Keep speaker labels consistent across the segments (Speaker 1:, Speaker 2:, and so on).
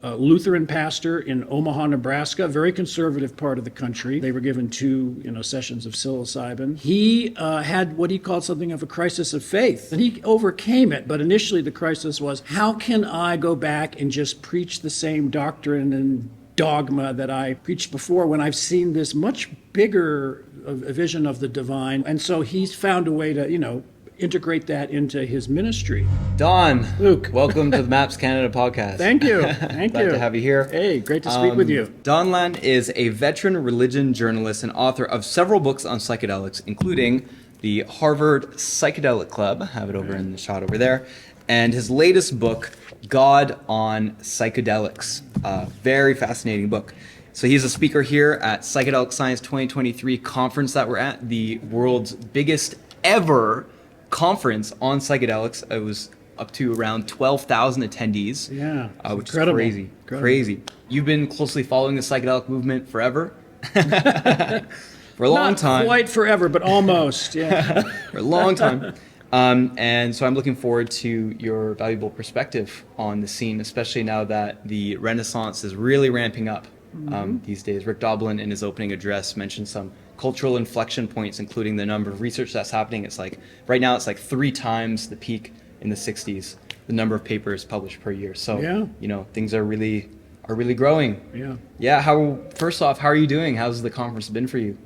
Speaker 1: a Lutheran pastor in Omaha, Nebraska, a very conservative part of the country. They were given 2, sessions of psilocybin. He had what he called something of a crisis of faith, and he overcame it. But initially, the crisis was, how can I go back and just preach the same doctrine and dogma that I preached before when I've seen this much bigger vision of the divine? And so he's found a way to, integrate that into his ministry.
Speaker 2: Don,
Speaker 1: Luke,
Speaker 2: welcome to the Maps Canada podcast.
Speaker 1: Thank you. Thank you.
Speaker 2: Glad to have you here.
Speaker 1: Hey, great to speak with you.
Speaker 2: Don Lattin is a veteran religion journalist and author of several books on psychedelics, including the Harvard Psychedelic Club, I have it over in the shot over there, and his latest book, God on Psychedelics. Very fascinating book. So he's a speaker here at Psychedelic Science 2023 conference that we're at, the world's biggest ever conference on psychedelics. It was up to around 12,000 attendees.
Speaker 1: Yeah,
Speaker 2: which
Speaker 1: incredible.
Speaker 2: Is crazy. You've been closely following the psychedelic movement forever. For a long time.
Speaker 1: Not quite forever, but almost. Yeah.
Speaker 2: For a long time. And so I'm looking forward to your valuable perspective on the scene, especially now that the Renaissance is really ramping up these days. Rick Doblin, in his opening address, mentioned some cultural inflection points, including the number of research that's happening. It's like, right now, it's like 3 times the peak in the 60s, the number of papers published per year. So, things are really growing.
Speaker 1: Yeah.
Speaker 2: Yeah. First off, how are you doing? How's the conference been for you?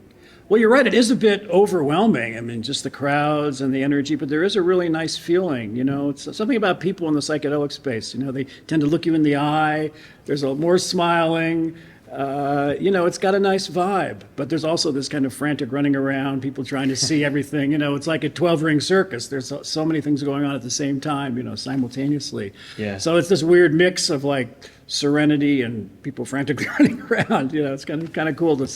Speaker 1: Well, you're right. It is a bit overwhelming. I mean, just the crowds and the energy, but there is a really nice feeling. It's something about people in the psychedelic space. They tend to look you in the eye. There's more smiling. It's got a nice vibe, but there's also this kind of frantic running around, people trying to see everything. It's like a 12-ring circus. There's so many things going on at the same time, simultaneously.
Speaker 2: Yeah.
Speaker 1: So it's this weird mix of like serenity and people frantically running around. It's kind of cool to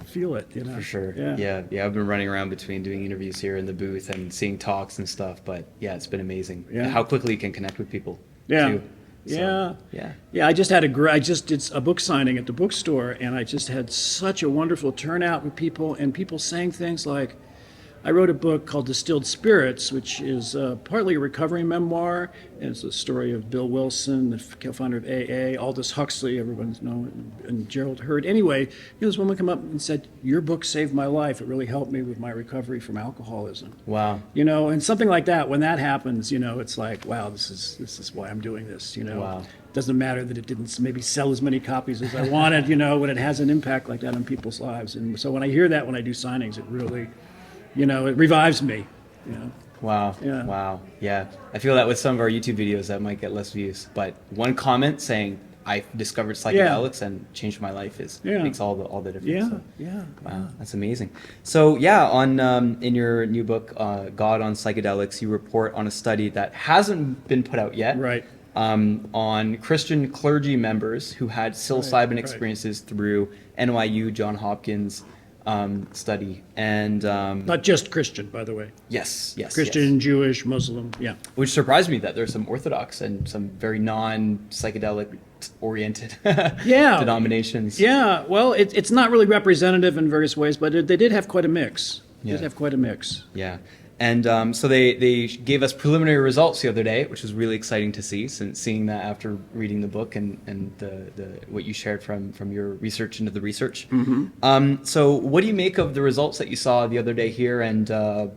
Speaker 1: feel it.
Speaker 2: For sure.
Speaker 1: Yeah.
Speaker 2: I've been running around between doing interviews here in the booth and seeing talks and stuff, but yeah, it's been amazing.
Speaker 1: Yeah.
Speaker 2: How quickly you can connect with people.
Speaker 1: Yeah.
Speaker 2: Too. So,
Speaker 1: I just did a book signing at the bookstore, and I just had such a wonderful turnout with people, and people saying things like, I wrote a book called Distilled Spirits, which is partly a recovery memoir, and it's a story of Bill Wilson, the co-founder of AA, Aldous Huxley, everyone's known, and Gerald Hurd. Anyway, this woman came up and said, your book saved my life. It really helped me with my recovery from alcoholism.
Speaker 2: Wow.
Speaker 1: And something like that, when that happens, it's like, wow, this is why I'm doing this,
Speaker 2: Wow.
Speaker 1: It doesn't matter that it didn't maybe sell as many copies as I wanted, when it has an impact like that on people's lives. And so when I hear that, when I do signings, it really, it revives me.
Speaker 2: Wow.
Speaker 1: Yeah.
Speaker 2: Wow. Yeah. I feel that with some of our YouTube videos that might get less views, but one comment saying I discovered psychedelics and changed my life makes all the difference.
Speaker 1: Yeah.
Speaker 2: So,
Speaker 1: Yeah.
Speaker 2: wow. That's amazing. So on in your new book, God on Psychedelics, you report on a study that hasn't been put out yet.
Speaker 1: Right.
Speaker 2: On Christian clergy members who had psilocybin experiences through NYU-John Hopkins study, and
Speaker 1: Not just Christian, by the way.
Speaker 2: yes,
Speaker 1: Christian, Jewish, Muslim, yeah.
Speaker 2: which surprised me that there's some Orthodox and some very non-psychedelic oriented denominations.
Speaker 1: Yeah, well, it's not really representative in various ways, but they did have quite a mix.
Speaker 2: Yeah. And so they gave us preliminary results the other day, which was really exciting to see, since seeing that after reading the book and the what you shared from your research into the research.
Speaker 1: Mm-hmm.
Speaker 2: So what do you make of the results that you saw the other day here and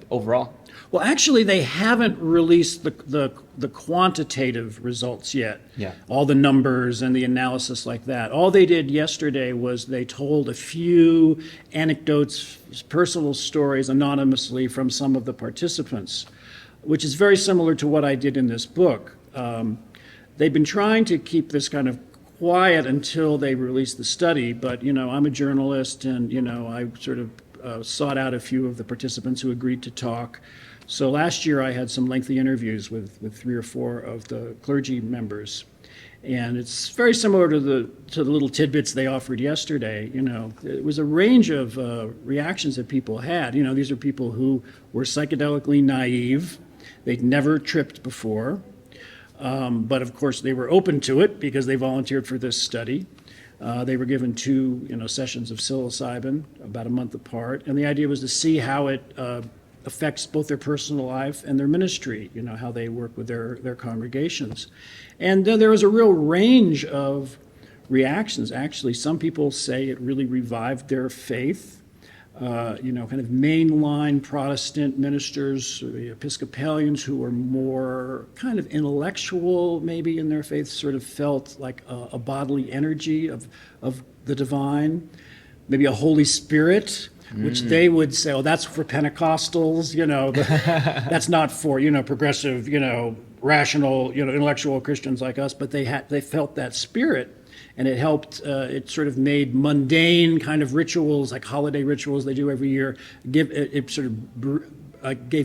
Speaker 2: overall?
Speaker 1: Well, actually, they haven't released the quantitative results yet.
Speaker 2: Yeah.
Speaker 1: All the numbers and the analysis like that. All they did yesterday was they told a few anecdotes, personal stories anonymously from some of the participants, which is very similar to what I did in this book. They've been trying to keep this kind of quiet until they release the study, but, I'm a journalist, and, I sort of sought out a few of the participants who agreed to talk. So last year I had some lengthy interviews with 3 or 4 of the clergy members, and it's very similar to the little tidbits they offered yesterday. It was a range of reactions that people had. These are people who were psychedelically naive. They'd never tripped before, but of course they were open to it because they volunteered for this study. They were given 2 sessions of psilocybin about a month apart, and the idea was to see how it affects both their personal life and their ministry, how they work with their congregations. And there was a real range of reactions. Actually, some people say it really revived their faith. Kind of mainline Protestant ministers, Episcopalians who were more kind of intellectual maybe in their faith, sort of felt like a bodily energy of the divine, maybe a Holy Spirit, which they would say, oh, that's for Pentecostals, that's not for, progressive, rational, intellectual Christians like us, but they felt that spirit. And it helped, it sort of made mundane kind of rituals, like holiday rituals they do every year, gave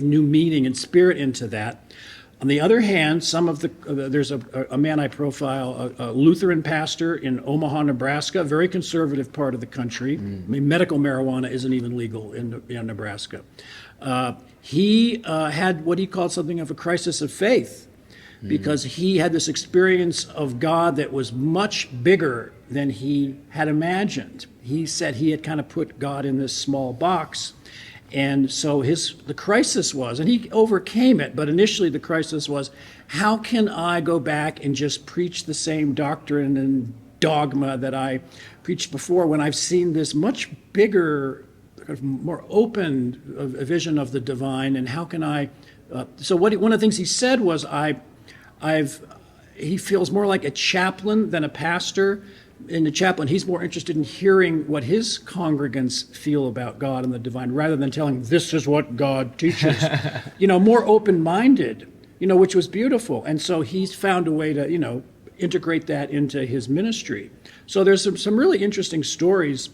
Speaker 1: new meaning and spirit into that. On the other hand, there's a man I profile, a Lutheran pastor in Omaha, Nebraska, a very conservative part of the country. I mean, medical marijuana isn't even legal in Nebraska. He had what he called something of a crisis of faith, because he had this experience of God that was much bigger than he had imagined. He said he had kind of put God in this small box. And so the crisis was, and he overcame it, but initially the crisis was, how can I go back and just preach the same doctrine and dogma that I preached before when I've seen this much bigger, more open vision of the divine, and how can I... So one of the things he said was, he feels more like a chaplain than a pastor. In the chaplain, he's more interested in hearing what his congregants feel about God and the divine, rather than telling, this is what God teaches. More open-minded, which was beautiful. And so he's found a way to, integrate that into his ministry. So there's some really interesting stories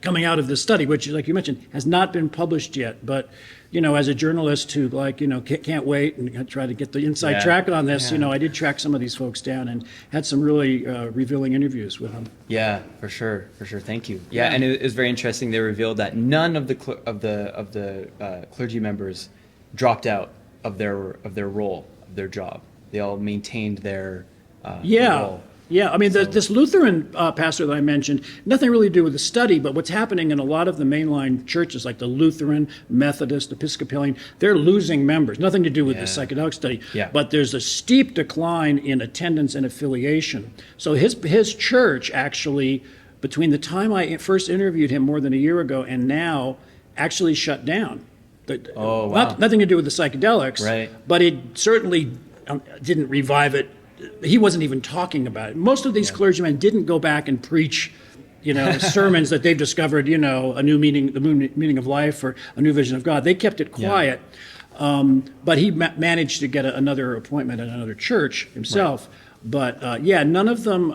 Speaker 1: coming out of this study, which, like you mentioned, has not been published yet. But, as a journalist who, can't wait and try to get the inside track on this, I did track some of these folks down and had some really revealing interviews with them.
Speaker 2: Yeah, for sure. Thank you. Yeah, and it was very interesting. They revealed that none of the clergy members dropped out of their role, of their job. They all maintained their role. Yeah, I mean, this Lutheran pastor that I mentioned, nothing really to do with the study, but what's happening in a lot of the mainline churches, like the Lutheran, Methodist, Episcopalian, they're losing members. Nothing to do with the psychedelic study, but there's a steep decline in attendance and affiliation. So his church actually, between the time I first interviewed him more than a year ago and now, actually shut down. Oh, wow.
Speaker 1: Nothing to do with the psychedelics,
Speaker 2: right.
Speaker 1: But it certainly didn't revive it. He wasn't even talking about it. Most of these clergymen didn't go back and preach, sermons that they've discovered, a new meaning, the meaning of life, or a new vision of God. They kept it quiet. But he managed to get another appointment at another church himself. Right. But none of them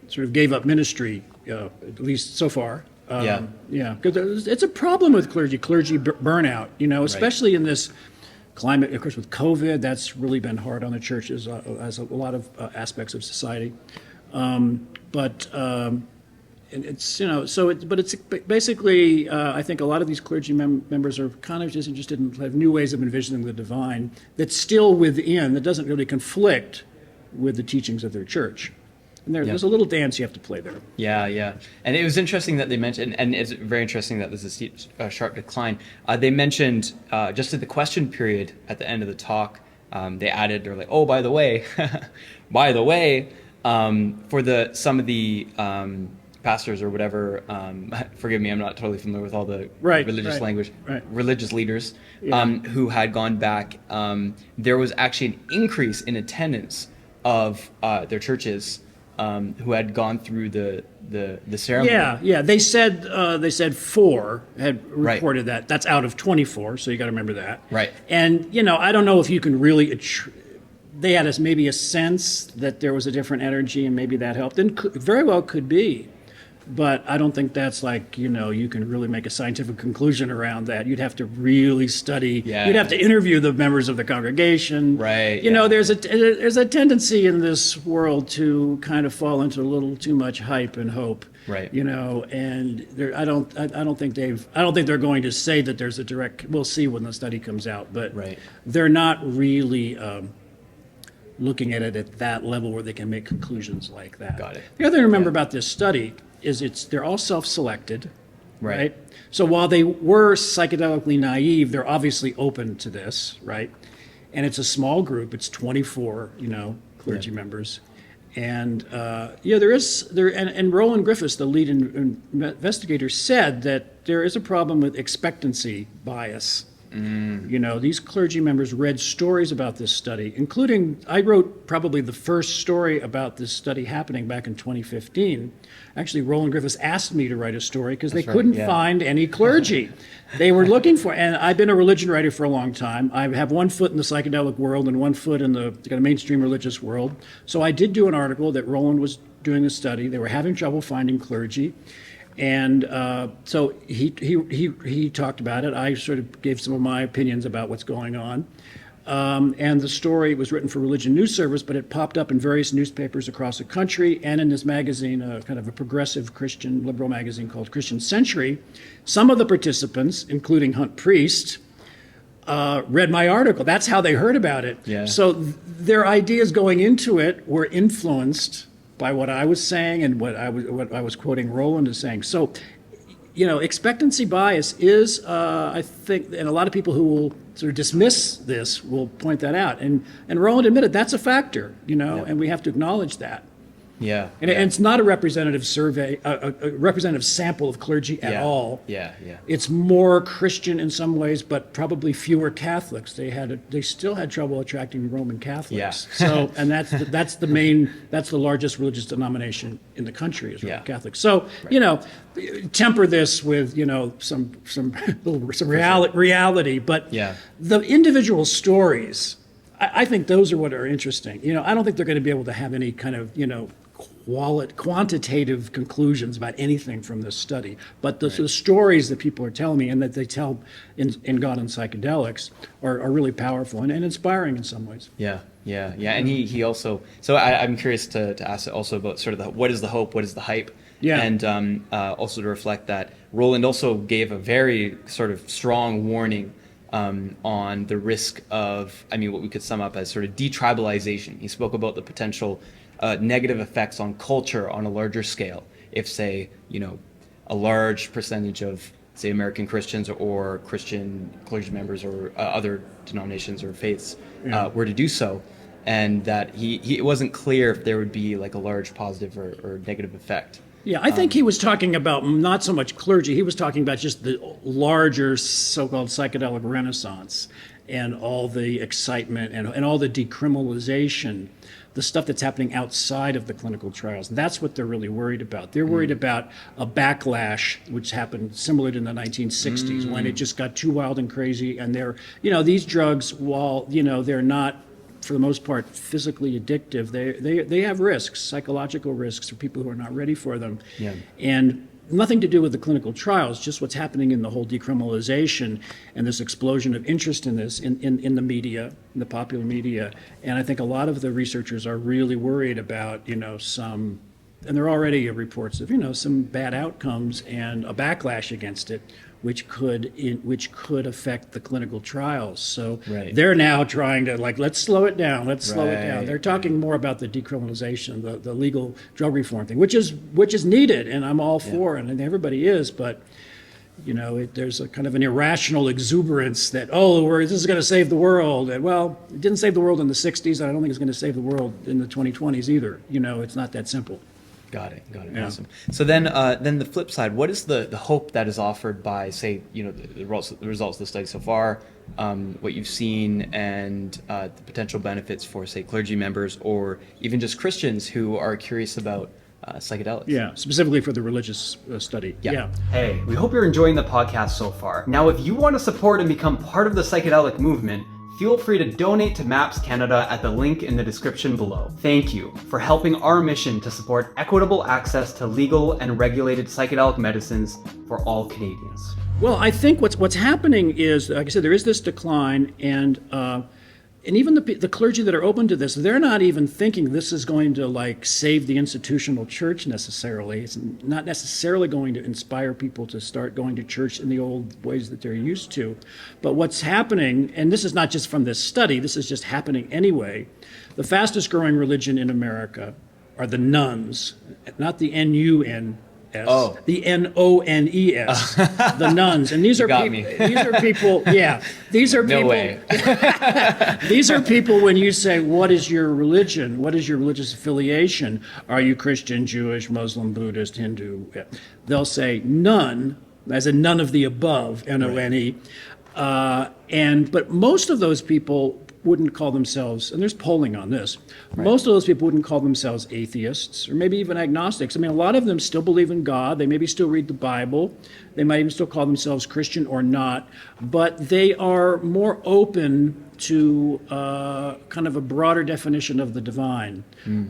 Speaker 1: sort of gave up ministry, at least so far. Because it's a problem with clergy burnout, especially in this climate. Of course, with COVID, that's really been hard on the churches, as a lot of aspects of society. But it's basically, I think a lot of these clergy members are kind of just interested in have new ways of envisioning the divine that's still within, that doesn't really conflict with the teachings of their church. And there's a little dance you have to play there. Yeah.
Speaker 2: And it was interesting that they mentioned, and it's very interesting that there's a steep, sharp decline. They mentioned just at the question period at the end of the talk, they're like, oh, by the way, for some of the pastors or whatever, forgive me, I'm not totally familiar with all the religious language, religious leaders who had gone back. There was actually an increase in attendance of their churches who had gone through the ceremony.
Speaker 1: Yeah. They said 4 had reported that. That's out of 24, so you got to remember that.
Speaker 2: Right.
Speaker 1: And I don't know if you can really. They had maybe a sense that there was a different energy, and maybe that helped. And very well could be. But I don't think that's you can really make a scientific conclusion around that. You'd have to really study. Yeah. You'd have to interview the members of the congregation.
Speaker 2: Right.
Speaker 1: There's a tendency in this world to kind of fall into a little too much hype and hope.
Speaker 2: Right.
Speaker 1: And I don't think they're going to say that there's a direct. We'll see when the study comes out, but they're not really looking at it at that level where they can make conclusions like that.
Speaker 2: Got it.
Speaker 1: The other thing to remember about this study is they're all self-selected. right? So while they were psychedelically naive, they're obviously open to this, right? And it's a small group. It's 24, clergy members. And and Roland Griffiths, the lead investigator, said that there is a problem with expectancy bias. These clergy members read stories about this study, including, I wrote probably the first story about this study happening back in 2015. Actually, Roland Griffiths asked me to write a story because they couldn't find any clergy. They were looking for, and I've been a religion writer for a long time. I have one foot in the psychedelic world and one foot in the kind of mainstream religious world. So I did do an article that Roland was doing a study. They were having trouble finding clergy. And so he talked about it. I sort of gave some of my opinions about what's going on. And the story was written for Religion News Service, but it popped up in various newspapers across the country and in this magazine, kind of a progressive Christian liberal magazine called Christian Century. Some of the participants, including Hunt Priest, read my article. That's how they heard about it.
Speaker 2: Yeah.
Speaker 1: So their ideas going into it were influenced by what I was saying and what I was quoting Roland as saying. So, expectancy bias is, I think, and a lot of people who will sort of dismiss this will point that out. And Roland admitted that's a factor, and we have to acknowledge that.
Speaker 2: Yeah.
Speaker 1: And it's not a representative survey, a representative sample of clergy at all.
Speaker 2: Yeah.
Speaker 1: It's more Christian in some ways, but probably fewer Catholics. They still had trouble attracting Roman Catholics.
Speaker 2: Yeah.
Speaker 1: So, and that's the largest religious denomination in the country is Roman Catholic. So, temper this with some reality, but the individual stories, I think those are what are interesting. I don't think they're going to be able to have any kind of quantitative conclusions about anything from this study, but the stories that people are telling me and that they tell in God and Psychedelics are really powerful and inspiring in some ways.
Speaker 2: Yeah. And he also, so I'm curious to ask also about sort of what is the hope, what is the hype?
Speaker 1: Yeah.
Speaker 2: And also to reflect that Roland also gave a very sort of strong warning on the risk of, what we could sum up as sort of detribalization. He spoke about the potential negative effects on culture on a larger scale if, say, a large percentage of, say, American Christians or Christian clergy members or other denominations or faiths were to do so, and that it wasn't clear if there would be like a large positive or negative effect.
Speaker 1: Yeah, I think he was talking about not so much clergy. He was talking about just the larger so-called psychedelic renaissance and all the excitement and all the decriminalization, the stuff that's happening outside of the clinical trials. That's what they're really worried about. They're worried about a backlash, which happened similar to the 1960s when it just got too wild and crazy. And these drugs, while, they're not, for the most part, physically addictive, they have risks, psychological risks for people who are not ready for them.
Speaker 2: Yeah.
Speaker 1: And nothing to do with the clinical trials, just what's happening in the whole decriminalization and this explosion of interest in this in the media, in the popular media. And I think a lot of the researchers are really worried about, and there are already reports of, some bad outcomes and a backlash against it, which could affect the clinical trials. So they're now trying to let's slow it down. They're talking more about the decriminalization, the legal drug reform thing, which is needed, and I'm all for it, and everybody is. But there's a kind of an irrational exuberance that this is going to save the world. And it didn't save the world in the '60s, and I don't think it's going to save the world in the 2020s either. It's not that simple.
Speaker 2: Got it.
Speaker 1: Yeah.
Speaker 2: Awesome. So then the flip side, what is the hope that is offered by, say, the results of the study so far, what you've seen, and the potential benefits for, say, clergy members or even just Christians who are curious about psychedelics?
Speaker 1: Yeah, specifically for the religious study. Yeah.
Speaker 2: Hey, we hope you're enjoying the podcast so far. Now, if you want to support and become part of the psychedelic movement, feel free to donate to MAPS Canada at the link in the description below. Thank you for helping our mission to support equitable access to legal and regulated psychedelic medicines for all Canadians.
Speaker 1: Well, I think what's happening is, like I said, there is this decline, and even the clergy that are open to this, they're not even thinking this is going to save the institutional church necessarily. It's not necessarily going to inspire people to start going to church in the old ways that they're used to. But what's happening, and this is not just from this study, this is just happening anyway, the fastest growing religion in America are the nuns, not the NUNS,
Speaker 2: Oh.
Speaker 1: the N-O-N-E-S, the nuns. And these are
Speaker 2: got
Speaker 1: people.
Speaker 2: me.
Speaker 1: These are people. Yeah, these are
Speaker 2: No
Speaker 1: people.
Speaker 2: way.
Speaker 1: These are people. When you say, "What is your religion? What is your religious affiliation? Are you Christian, Jewish, Muslim, Buddhist, Hindu?" They'll say none, as in none of the above, N-O-N-E. But most of those people wouldn't call themselves, and there's polling on this, most of those people wouldn't call themselves atheists or maybe even agnostics. I mean, a lot of them still believe in God. They maybe still read the Bible. They might even still call themselves Christian or not, but they are more open to kind of a broader definition of the divine.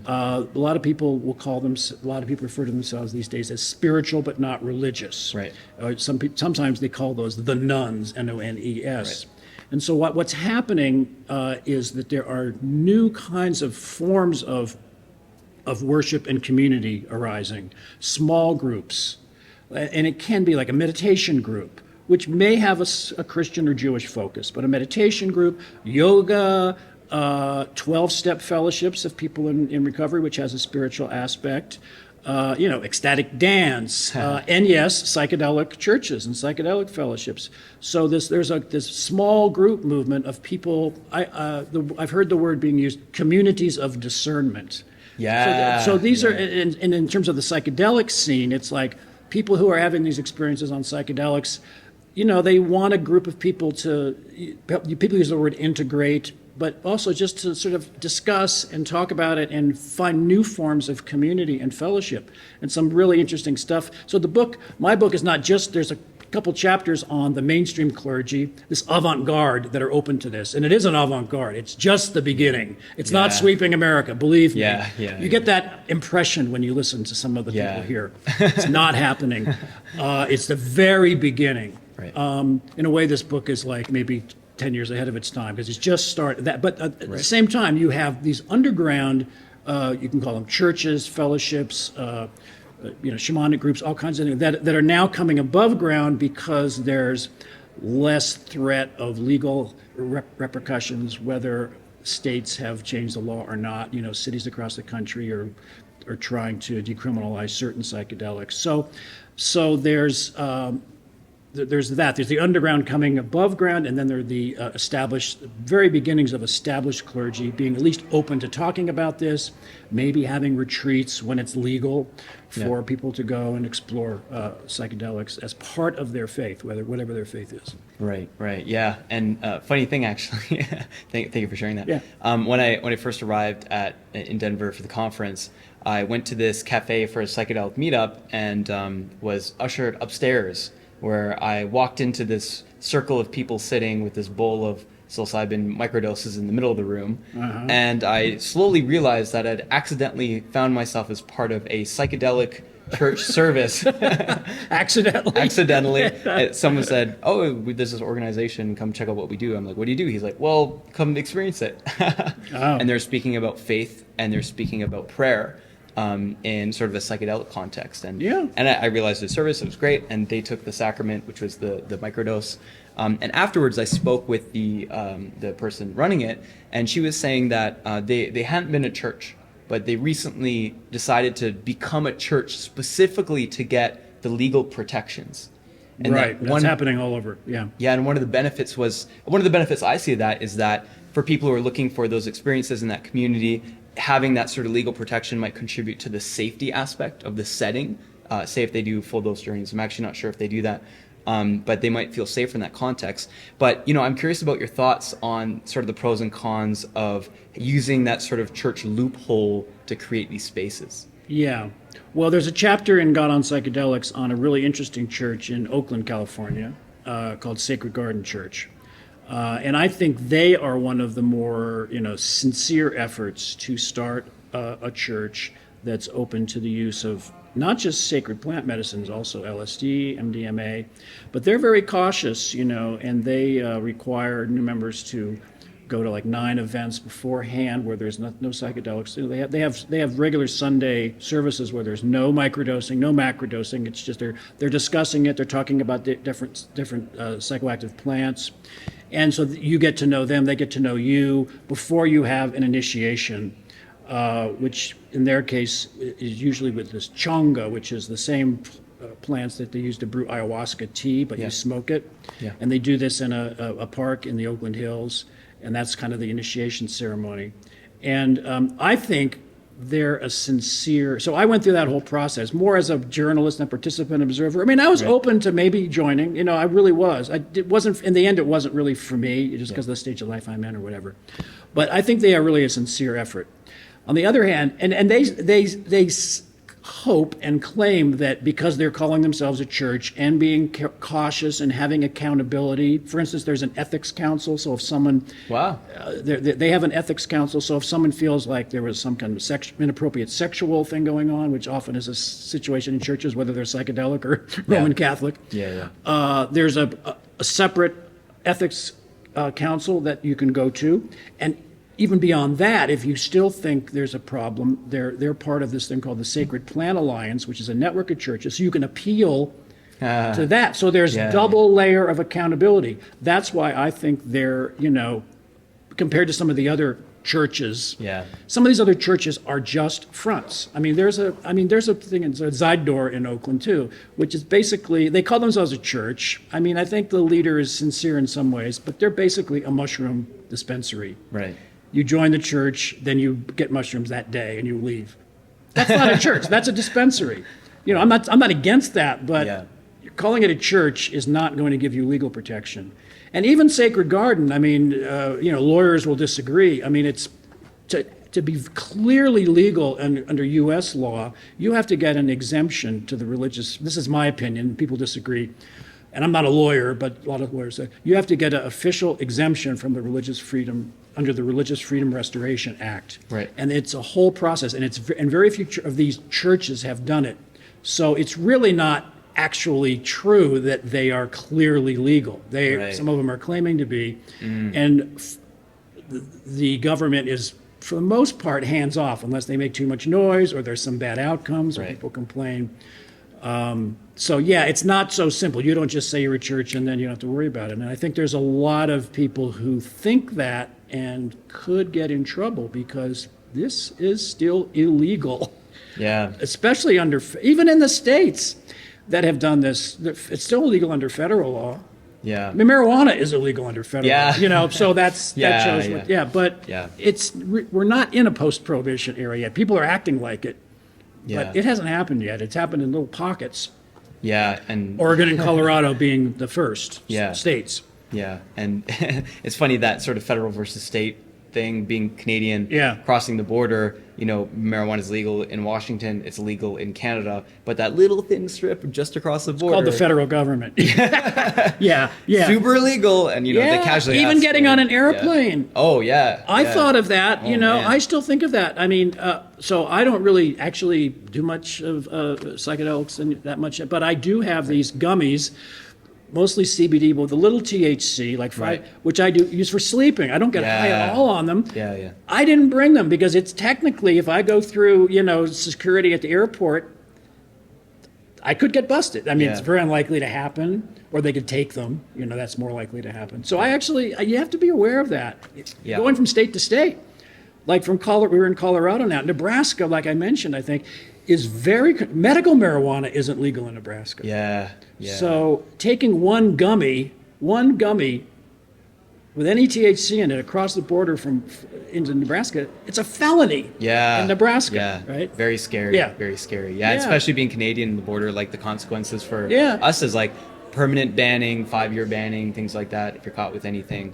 Speaker 1: A lot of people refer to themselves these days as spiritual but not religious.
Speaker 2: Right.
Speaker 1: Sometimes they call those the nuns, N-O-N-E-S. Right. And so what's happening is that there are new kinds of forms of worship and community arising, small groups, and it can be like a meditation group, which may have a Christian or Jewish focus, but a meditation group, yoga, 12-step fellowships of people in recovery, which has a spiritual aspect, ecstatic dance, and yes, psychedelic churches and psychedelic fellowships. So there's this small group movement of people. I've heard the word being used, communities of discernment.
Speaker 2: Yeah.
Speaker 1: So these are, and in terms of the psychedelic scene, it's like people who are having these experiences on psychedelics. They want a group of people people use the word integrate, but also just to sort of discuss and talk about it and find new forms of community and fellowship and some really interesting stuff. So my book is not just, there's a couple chapters on the mainstream clergy, this avant-garde that are open to this. And it is an avant-garde. It's just the beginning. It's not sweeping America, believe me. You get that impression when you listen to some of the people here. It's not happening. It's the very beginning.
Speaker 2: Right.
Speaker 1: In a way, this book is like maybe 10 years ahead of its time because it's just started that. But at the same time, you have these underground, you can call them churches, fellowships, shamanic groups, all kinds of things that are now coming above ground because there's less threat of legal repercussions, whether states have changed the law or not. Cities across the country are trying to decriminalize certain psychedelics. So there's that. There's the underground coming above ground, and then there are the very beginnings of established clergy being at least open to talking about this, maybe having retreats when it's legal for people to go and explore psychedelics as part of their faith, whatever their faith is.
Speaker 2: Right, yeah. And funny thing, actually, thank you for sharing that.
Speaker 1: Yeah.
Speaker 2: When I first arrived in Denver for the conference, I went to this cafe for a psychedelic meetup and was ushered upstairs, where I walked into this circle of people sitting with this bowl of psilocybin microdoses in the middle of the room. And I slowly realized that I'd accidentally found myself as part of a psychedelic church service. Accidentally. Someone said, "Oh, there's this organization, come check out what we do." I'm like, "What do you do?" He's like, "Well, come experience it." And they're speaking about faith, and they're speaking about prayer. In sort of a psychedelic context. And I realized the service, it was great, and they took the sacrament, which was the microdose. And afterwards, I spoke with the person running it, and she was saying that they hadn't been at church, but they recently decided to become a church specifically to get the legal protections. And
Speaker 1: that's happening all over, Yeah,
Speaker 2: and one of the benefits I see of that is that for people who are looking for those experiences in that community, having that sort of legal protection might contribute to the safety aspect of the setting. Say if they do full dose journeys, I'm actually not sure if they do that, but they might feel safer in that context. But I'm curious about your thoughts on sort of the pros and cons of using that sort of church loophole to create these spaces.
Speaker 1: Yeah. Well, there's a chapter in God on Psychedelics on a really interesting church in Oakland, California, called Sacred Garden Church. And I think they are one of the more, sincere efforts to start a church that's open to the use of not just sacred plant medicines, also LSD, MDMA, but they're very cautious, and they require new members to go to like 9 events beforehand where there's no psychedelics. They have regular Sunday services where there's no microdosing, no macrodosing. It's just they're discussing it. They're talking about different psychoactive plants. And so you get to know them, they get to know you before you have an initiation, which in their case is usually with this chonga, which is the same plants that they use to brew ayahuasca tea, but
Speaker 2: Yeah.
Speaker 1: you smoke it.
Speaker 2: Yeah.
Speaker 1: And they do this in a park in the Oakland Hills, and that's kind of the initiation ceremony. And I think they're a sincere. So I went through that whole process more as a journalist and participant observer. I mean, I was open to maybe joining. I really was. It wasn't in the end. It wasn't really for me, just because of the stage of life I'm in or whatever. But I think they are really a sincere effort. On the other hand, and they hope and claim that because they're calling themselves a church and being cautious and having accountability. For instance, there's an ethics council. So if someone,
Speaker 2: Wow.
Speaker 1: they have an ethics council. So if someone feels like there was some kind of inappropriate sexual thing going on, which often is a situation in churches, whether they're psychedelic or Roman Catholic, there's a separate ethics council that you can go to. And even beyond that, if you still think there's a problem, they're part of this thing called the Sacred Plan Alliance, which is a network of churches. So you can appeal to that. So there's double layer of accountability. That's why I think they're, compared to some of the other churches, some of these other churches are just fronts. I mean, there's a thing in Zydor in Oakland too, which is basically, they call themselves a church. I mean, I think the leader is sincere in some ways, but they're basically a mushroom dispensary.
Speaker 2: Right.
Speaker 1: You join the church, then you get mushrooms that day and you leave. That's not a church. That's a dispensary. I'm not against that, but calling it a church is not going to give you legal protection. And even Sacred Garden, I mean, lawyers will disagree. I mean, it's to be clearly legal and under U.S. law, you have to get an exemption to the religious. This is my opinion. People disagree. And I'm not a lawyer, but a lot of lawyers say you have to get an official exemption from the religious freedom under the Religious Freedom Restoration Act.
Speaker 2: Right.
Speaker 1: And it's a whole process, and very few of these churches have done it. So it's really not actually true that they are clearly legal. Some of them are claiming to be, and the government is, for the most part, hands off unless they make too much noise or there's some bad outcomes or people complain. So it's not so simple. You don't just say you're a church and then you don't have to worry about it. And I think there's a lot of people who think that and could get in trouble because this is still illegal.
Speaker 2: Yeah.
Speaker 1: Especially even in the states that have done this, it's still illegal under federal law.
Speaker 2: Yeah.
Speaker 1: I mean, marijuana is illegal under federal law, so that shows we're not in a post-prohibition era yet. People are acting like it.
Speaker 2: Yeah.
Speaker 1: But it hasn't happened yet. It's happened in little pockets.
Speaker 2: Yeah, and
Speaker 1: Oregon and Colorado being the first states.
Speaker 2: Yeah, and it's funny that sort of federal versus state thing, being Canadian, crossing the border, marijuana is legal in Washington, it's legal in Canada, but that little thin strip just across the border.
Speaker 1: It's called the federal government. Yeah.
Speaker 2: Super illegal, and, they casually
Speaker 1: even getting on an airplane.
Speaker 2: Yeah. Oh, yeah.
Speaker 1: I thought of that,
Speaker 2: Man.
Speaker 1: I still think of that. I mean, so I don't really actually do much of psychedelics and that much, but I do have these gummies, mostly CBD, but with a little THC, which I do use for sleeping. I don't get high at all on them.
Speaker 2: Yeah.
Speaker 1: I didn't bring them because it's technically, if I go through, security at the airport, I could get busted. I mean, it's very unlikely to happen, or they could take them. That's more likely to happen. So you have to be aware of that.
Speaker 2: Yeah.
Speaker 1: Going from state to state, like from Colorado, we were in Colorado now. Nebraska, like I mentioned, I think, is medical marijuana isn't legal in Nebraska.
Speaker 2: Yeah.
Speaker 1: So taking one gummy with any THC in it across the border into Nebraska, it's a felony. In Nebraska.
Speaker 2: Yeah.
Speaker 1: Right.
Speaker 2: Very scary.
Speaker 1: Yeah.
Speaker 2: Very scary. Yeah. Especially being Canadian in the border, like the consequences for us is like permanent banning, 5-year banning, things like that if you're caught with anything.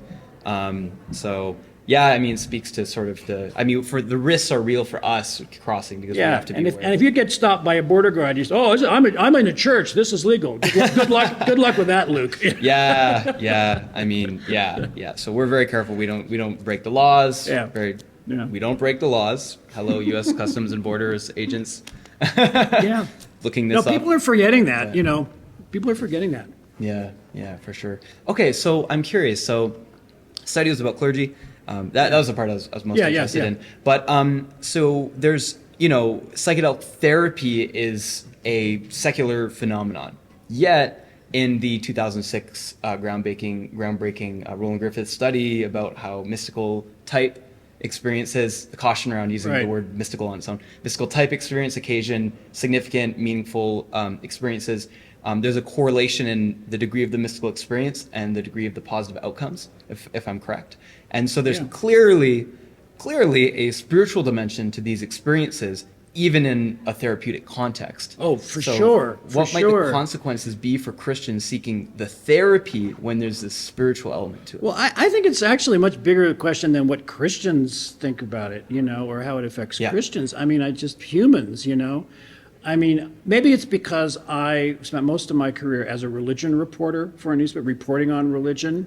Speaker 2: Yeah, I mean, it speaks to sort of for the risks are real for us crossing because we have to be aware.
Speaker 1: And if you get stopped by a border guard, you say, I'm in a church, this is legal. Good luck with that, Luke.
Speaker 2: Yeah. I mean, yeah. So we're very careful. We don't break the laws. We don't break the laws. Hello, U.S. Customs and Borders agents. Looking this up.
Speaker 1: People are forgetting that, People are forgetting that.
Speaker 2: Yeah, for sure. Okay, so I'm curious. So study was about clergy. That was the part I was most interested in. But so there's, psychedelic therapy is a secular phenomenon. Yet in the 2006 groundbreaking Roland Griffith study about how mystical type experiences, the caution around using
Speaker 1: Right.
Speaker 2: the word mystical on its own. Mystical type experience, occasion, significant, meaningful experiences. There's a correlation in the degree of the mystical experience and the degree of the positive outcomes, if I'm correct. And so there's
Speaker 1: Yeah.
Speaker 2: clearly a spiritual dimension to these experiences, even in a therapeutic context.
Speaker 1: Oh, for
Speaker 2: So
Speaker 1: sure.
Speaker 2: What might the consequences be for Christians seeking the therapy when there's this spiritual element to it?
Speaker 1: Well, I think it's actually a much bigger question than what Christians think about it, or how it affects
Speaker 2: Yeah.
Speaker 1: Christians. I mean, just humans, I mean, maybe it's because I spent most of my career as a religion reporter for a newspaper, reporting on religion.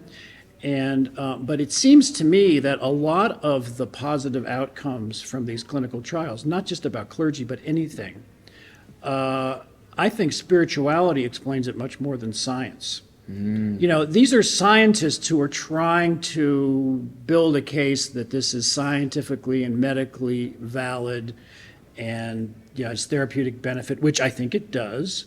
Speaker 1: But it seems to me that a lot of the positive outcomes from these clinical trials, not just about clergy, but anything, I think spirituality explains it much more than science. These are scientists who are trying to build a case that this is scientifically and medically valid and it's therapeutic benefit, which I think it does.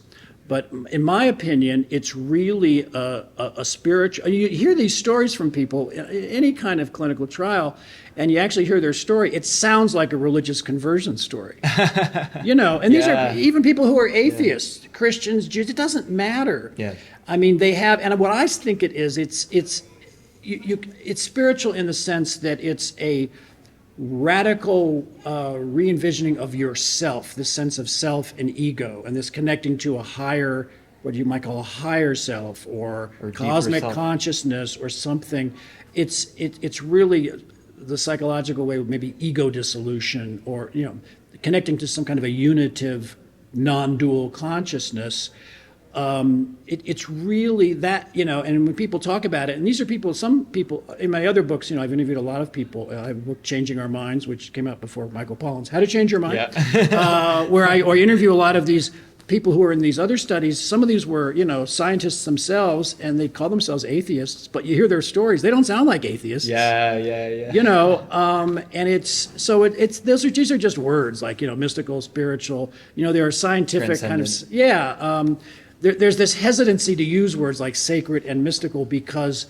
Speaker 1: But in my opinion, it's really a spiritual. You hear these stories from people, any kind of clinical trial, and you actually hear their story. It sounds like a religious conversion story, And these are even people who are atheists, Christians, Jews. It doesn't matter.
Speaker 2: Yeah.
Speaker 1: I mean, they have, and what I think it is, it's spiritual in the sense that it's a radical re-envisioning of yourself, this sense of self and ego, and this connecting to a higher, what you might call a higher self, or cosmic
Speaker 2: self.
Speaker 1: consciousness, or something. It's really the psychological way, maybe ego dissolution, or connecting to some kind of a unitive, non-dual consciousness. It's really that, and when people talk about it, and these are people, some people, in my other books, I've interviewed a lot of people. I have a book, Changing Our Minds, which came out before Michael Pollan's How to Change Your Mind, where I interview a lot of these people who are in these other studies. Some of these were, scientists themselves, and they call themselves atheists, but you hear their stories, they don't sound like atheists.
Speaker 2: Yeah.
Speaker 1: And these are just words like, mystical, spiritual, there are scientific kind of, There's this hesitancy to use words like sacred and mystical because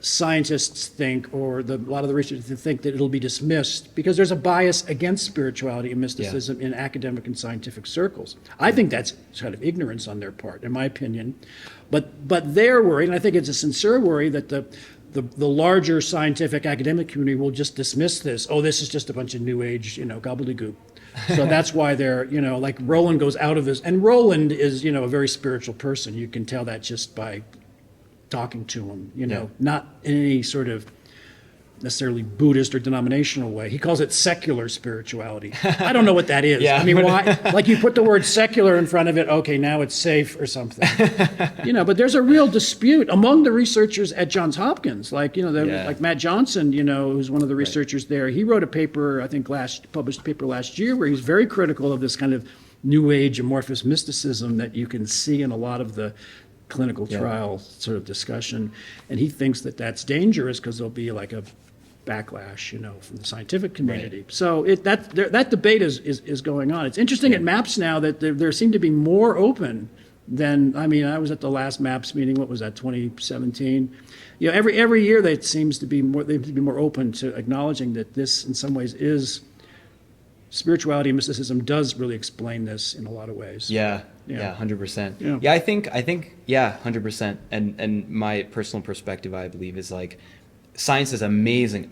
Speaker 1: scientists think, or a lot of the researchers think, that it'll be dismissed because there's a bias against spirituality and mysticism in academic and scientific circles. I think that's kind of ignorance on their part, in my opinion. But they're worried, and I think it's a sincere worry, that the larger scientific academic community will just dismiss this. Oh, this is just a bunch of new age, gobbledygook. So that's why they're, like Roland goes out of his, and Roland is, a very spiritual person. You can tell that just by talking to him, not in any sort of necessarily Buddhist or denominational way. He calls it secular spirituality. I don't know what that is. I mean, why? Like you put the word secular in front of it, okay, now it's safe or something. But there's a real dispute among the researchers at Johns Hopkins. Like, like Matt Johnson, who's one of the researchers there. He wrote a paper, I think published a paper last year, where he's very critical of this kind of New Age amorphous mysticism that you can see in a lot of the clinical trial sort of discussion. And he thinks that that's dangerous because there'll be like a backlash, from the scientific community. Right. So that debate is going on. It's interesting at MAPS now that there seem to be more open than, I was at the last MAPS meeting, what was that, 2017? Every year they seem to be more open to acknowledging that this in some ways is spirituality and mysticism does really explain this in a lot of ways.
Speaker 2: Yeah, 100%. Yeah, I think 100%. And my personal perspective, I believe, is like, science is amazing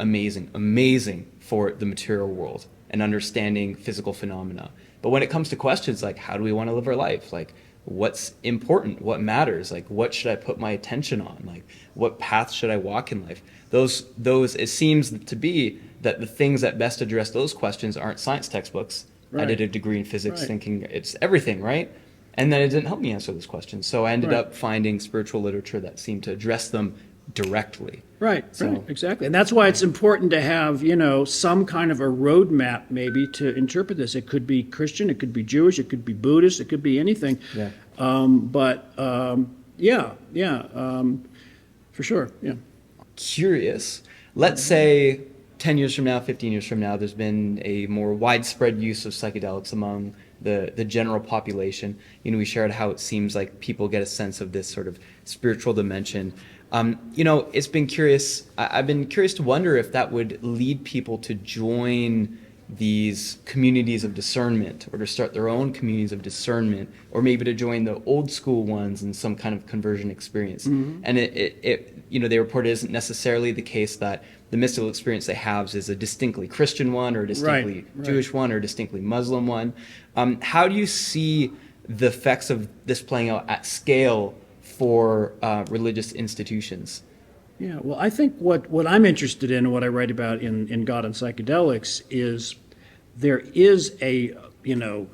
Speaker 2: for the material world and understanding physical phenomena. But when it comes to questions like, how do we want to live our life? Like, what's important? What matters? Like, what should I put my attention on? Like, what path should I walk in life? Those, it seems to be that the things that best address those questions aren't science textbooks. Right. I did a degree in physics thinking it's everything, right? And then it didn't help me answer those questions. So I ended up finding spiritual literature that seemed to address them directly. Right,
Speaker 1: exactly. And that's why it's important to have, some kind of a roadmap maybe to interpret this. It could be Christian, it could be Jewish, it could be Buddhist, it could be anything. Yeah. For sure, yeah.
Speaker 2: Curious. Let's say 10 years from now, 15 years from now, there's been a more widespread use of psychedelics among the general population. We shared how it seems like people get a sense of this sort of spiritual dimension. It's been curious. I've been curious to wonder if that would lead people to join these communities of discernment, or to start their own communities of discernment, or maybe to join the old school ones in some kind of conversion experience. And they report it isn't necessarily the case that the mystical experience they have is a distinctly Christian one, or a distinctly Jewish one, or a distinctly Muslim one. How do you see the effects of this playing out at scale for religious institutions?
Speaker 1: Yeah, well, I think what I'm interested in, and what I write about in God and Psychedelics, is there is a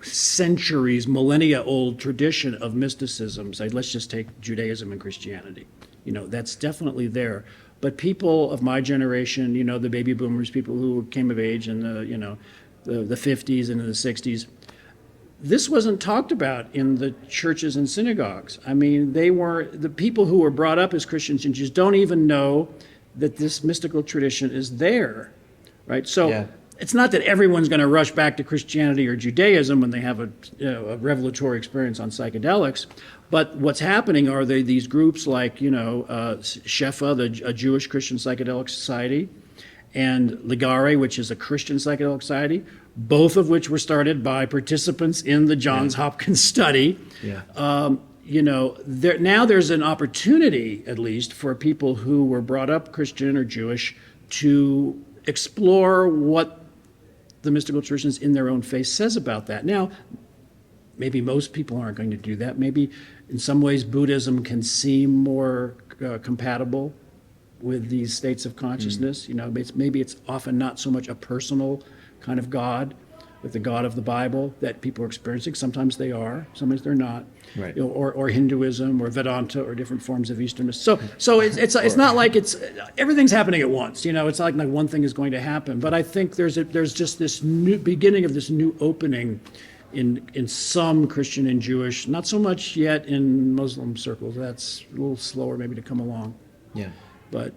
Speaker 1: centuries, millennia old tradition of mysticism. So let's just take Judaism and Christianity. That's definitely there. But people of my generation, the baby boomers, people who came of age in the 50s and the 60s, this wasn't talked about in the churches and synagogues. I mean, the people who were brought up as Christians and Jews don't even know that this mystical tradition is there, right? So it's not that everyone's going to rush back to Christianity or Judaism when they have a revelatory experience on psychedelics. But what's happening are these groups like, Shefa, a Jewish Christian Psychedelic Society, and Ligare, which is a Christian Psychedelic Society, both of which were started by participants in the Johns Hopkins study. Now there's an opportunity, at least, for people who were brought up Christian or Jewish to explore what the mystical traditions in their own faith says about that. Now, maybe most people aren't going to do that. Maybe in some ways Buddhism can seem more compatible with these states of consciousness. Maybe it's often not so much a personal kind of God, with the God of the Bible that people are experiencing. Sometimes they are, sometimes they're not.
Speaker 2: Right.
Speaker 1: Or Hinduism or Vedanta or different forms of Eastern mysticism. So it's not like everything's happening at once. It's not like one thing is going to happen. But I think there's just this new beginning of this new opening in some Christian and Jewish, not so much yet in Muslim circles. That's a little slower maybe to come along.
Speaker 2: Yeah.
Speaker 1: But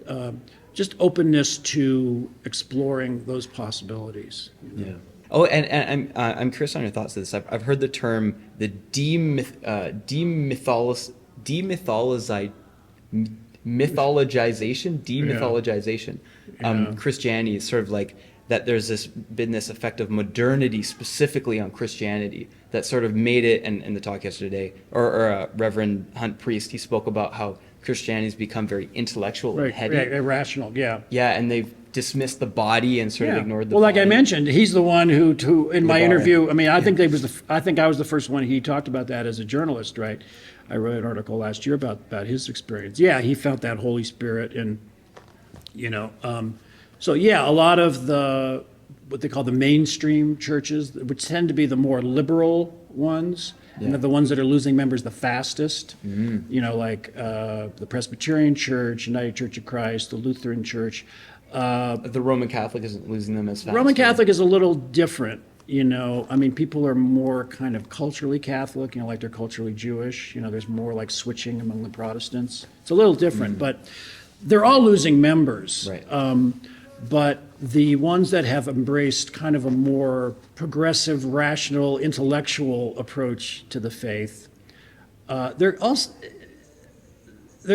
Speaker 1: just openness to exploring those possibilities.
Speaker 2: Yeah. Oh, and I'm curious on your thoughts on this. I've heard the term the demythologization. Christianity is sort of like that. There's been this effect of modernity specifically on Christianity that sort of made it. And in the talk yesterday, or Reverend Hunt Priest, he spoke about how Christianity has become very intellectual and heady,
Speaker 1: irrational. Yeah,
Speaker 2: and they've dismissed the body and sort of ignored the
Speaker 1: body.
Speaker 2: Like
Speaker 1: I mentioned, he's the one who in my interview, I think I was the first one. He talked about that as a journalist, right? I wrote an article last year about his experience. Yeah, he felt that Holy Spirit, and a lot of what they call the mainstream churches, which tend to be the more liberal ones, and the ones that are losing members the fastest, like the Presbyterian Church, United Church of Christ, the Lutheran Church.
Speaker 2: The Roman Catholic isn't losing them as fast.
Speaker 1: Roman Catholic is a little different. People are more kind of culturally Catholic, like they're culturally Jewish. There's more like switching among the Protestants. It's a little different, but they're all losing members.
Speaker 2: Right.
Speaker 1: But the ones that have embraced kind of a more progressive, rational, intellectual approach to the faith, they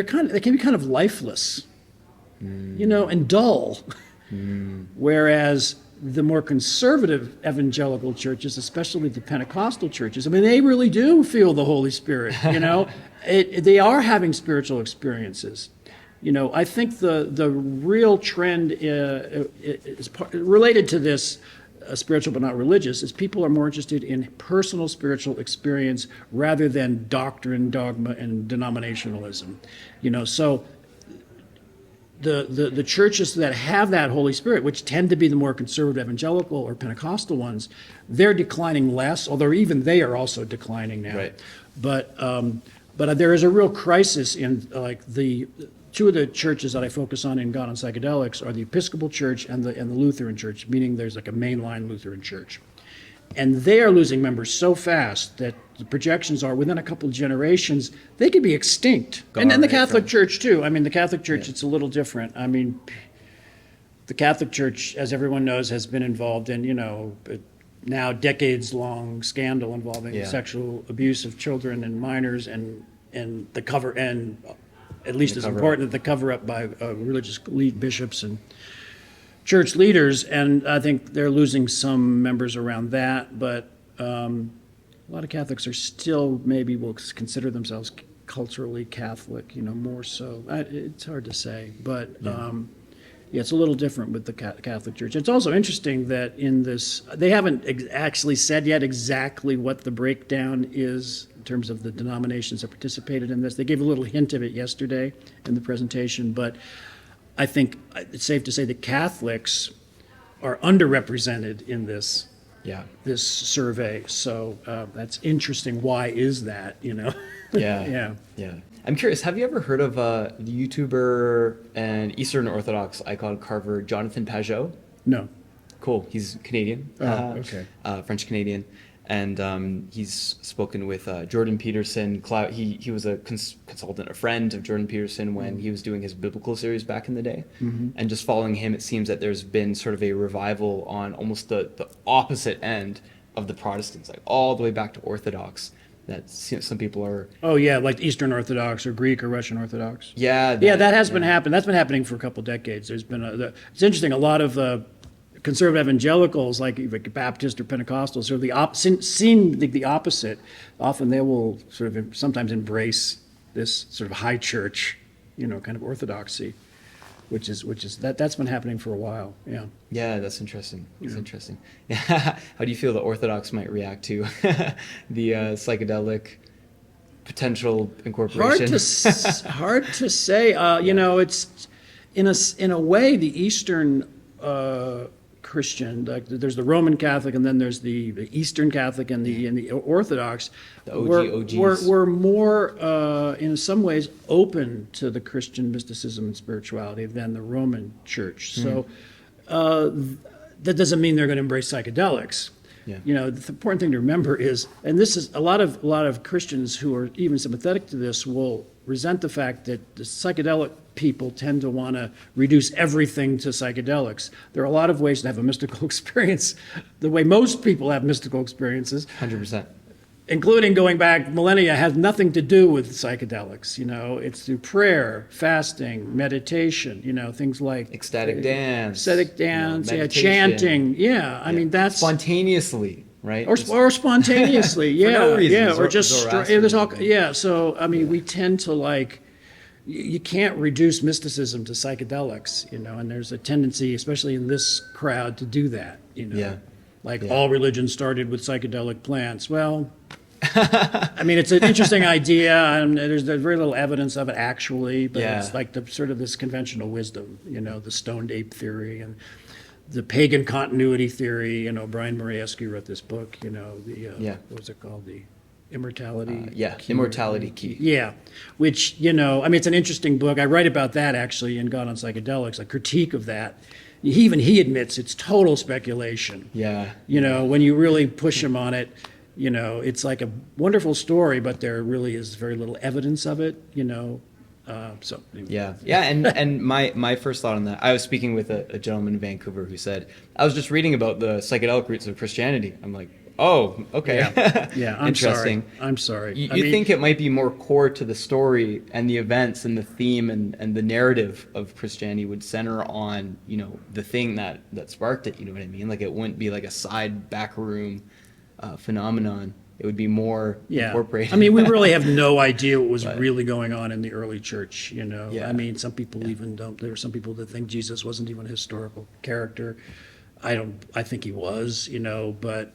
Speaker 1: can be kind of lifeless, and dull. Whereas the more conservative evangelical churches, especially the Pentecostal churches, they really do feel the Holy Spirit. They are having spiritual experiences. I think the real trend is related to this, spiritual but not religious, is people are more interested in personal spiritual experience rather than doctrine, dogma, and denominationalism. So the churches that have that Holy Spirit, which tend to be the more conservative evangelical or Pentecostal ones, they're declining less, although even they are also declining now.
Speaker 2: Right.
Speaker 1: But there is a real crisis in the two of the churches that I focus on in God and Psychedelics are the Episcopal Church and the Lutheran Church, meaning there's like a mainline Lutheran church. And they are losing members so fast that the projections are within a couple of generations, they could be extinct. And the Catholic Church too. The Catholic Church, it's a little different. The Catholic Church, as everyone knows, has been involved in, now decades-long scandal involving sexual abuse of children and minors and at least as
Speaker 2: cover-up.
Speaker 1: important as the cover-up by religious bishops and church leaders, and I think they're losing some members around that, but a lot of Catholics are still maybe will consider themselves culturally Catholic, more so. It's hard to say, but yeah, it's a little different with the Catholic Church. It's also interesting that in this, they haven't actually said yet exactly what the breakdown is in terms of the denominations that participated in this. They gave a little hint of it yesterday in the presentation, but I think it's safe to say that Catholics are underrepresented in this survey. So that's interesting. Why is that?
Speaker 2: Yeah.
Speaker 1: Yeah.
Speaker 2: I'm curious, have you ever heard of the YouTuber and Eastern Orthodox icon carver Jonathan Pajot?
Speaker 1: No.
Speaker 2: Cool. He's Canadian.
Speaker 1: Okay.
Speaker 2: French Canadian. And he's spoken with Jordan Peterson. He was a consultant, a friend of Jordan Peterson when he was doing his biblical series back in the day. Mm-hmm. And just following him, it seems that there's been sort of a revival on almost the opposite end of the Protestants, like all the way back to Orthodox. That some people are.
Speaker 1: Oh yeah, like Eastern Orthodox or Greek or Russian Orthodox.
Speaker 2: Yeah.
Speaker 1: That has been happening. That's been happening for a couple decades. There's been it's interesting. A lot of conservative evangelicals, like Baptist or Pentecostals, are seem the opposite. Often they will sort of sometimes embrace this sort of high church, kind of orthodoxy, which is that's been happening for a while. Yeah.
Speaker 2: Yeah, that's interesting. That's interesting. How do you feel the Orthodox might react to the psychedelic potential incorporation?
Speaker 1: Hard to say. It's in a way the Eastern Christian. Like there's the Roman Catholic, and then there's the Eastern Catholic and the Orthodox.
Speaker 2: The OGs.
Speaker 1: We're more, in some ways, open to the Christian mysticism and spirituality than the Roman Church. So that doesn't mean they're going to embrace psychedelics.
Speaker 2: Yeah.
Speaker 1: The important thing to remember is, and this is a lot of Christians who are even sympathetic to this will resent the fact that the psychedelic people tend to want to reduce everything to psychedelics. There are a lot of ways to have a mystical experience, the way most people have mystical experiences.
Speaker 2: 100%.
Speaker 1: Including going back millennia, has nothing to do with psychedelics. It's through prayer, fasting, meditation. Things like
Speaker 2: ecstatic dance,
Speaker 1: chanting. I mean that's
Speaker 2: spontaneously, right?
Speaker 1: Or spontaneously,
Speaker 2: for no reason.
Speaker 1: Or just there's all. So I mean, we tend to you can't reduce mysticism to psychedelics, and there's a tendency, especially in this crowd, to do that. All religion started with psychedelic plants. Well, I mean, it's an interesting idea, and there's very little evidence of it actually, but it's like this conventional wisdom, the stoned ape theory and the pagan continuity theory. Brian Muraresku wrote this book, what was it called? The Immortality Key.
Speaker 2: Immortality Key.
Speaker 1: Yeah, which, I mean, it's an interesting book. I write about that actually in God on Psychedelics, a critique of that. Even he admits it's total speculation.
Speaker 2: Yeah.
Speaker 1: When you really push him on it, it's like a wonderful story, but there really is very little evidence of it, so.
Speaker 2: Yeah. And my first thought on that, I was speaking with a gentleman in Vancouver who said, I was just reading about the psychedelic roots of Christianity. I'm like, oh, okay.
Speaker 1: Yeah, I'm
Speaker 2: interesting.
Speaker 1: I'm sorry.
Speaker 2: You think it might be more core to the story and the events and the theme and the narrative of Christianity would center on, the thing that sparked it, you know what I mean? Like it wouldn't be like a side backroom phenomenon. It would be more incorporated.
Speaker 1: I mean, we really have no idea what was really going on in the early church,
Speaker 2: Yeah.
Speaker 1: I mean, some people even don't. There are some people that think Jesus wasn't even a historical character. I think he was, but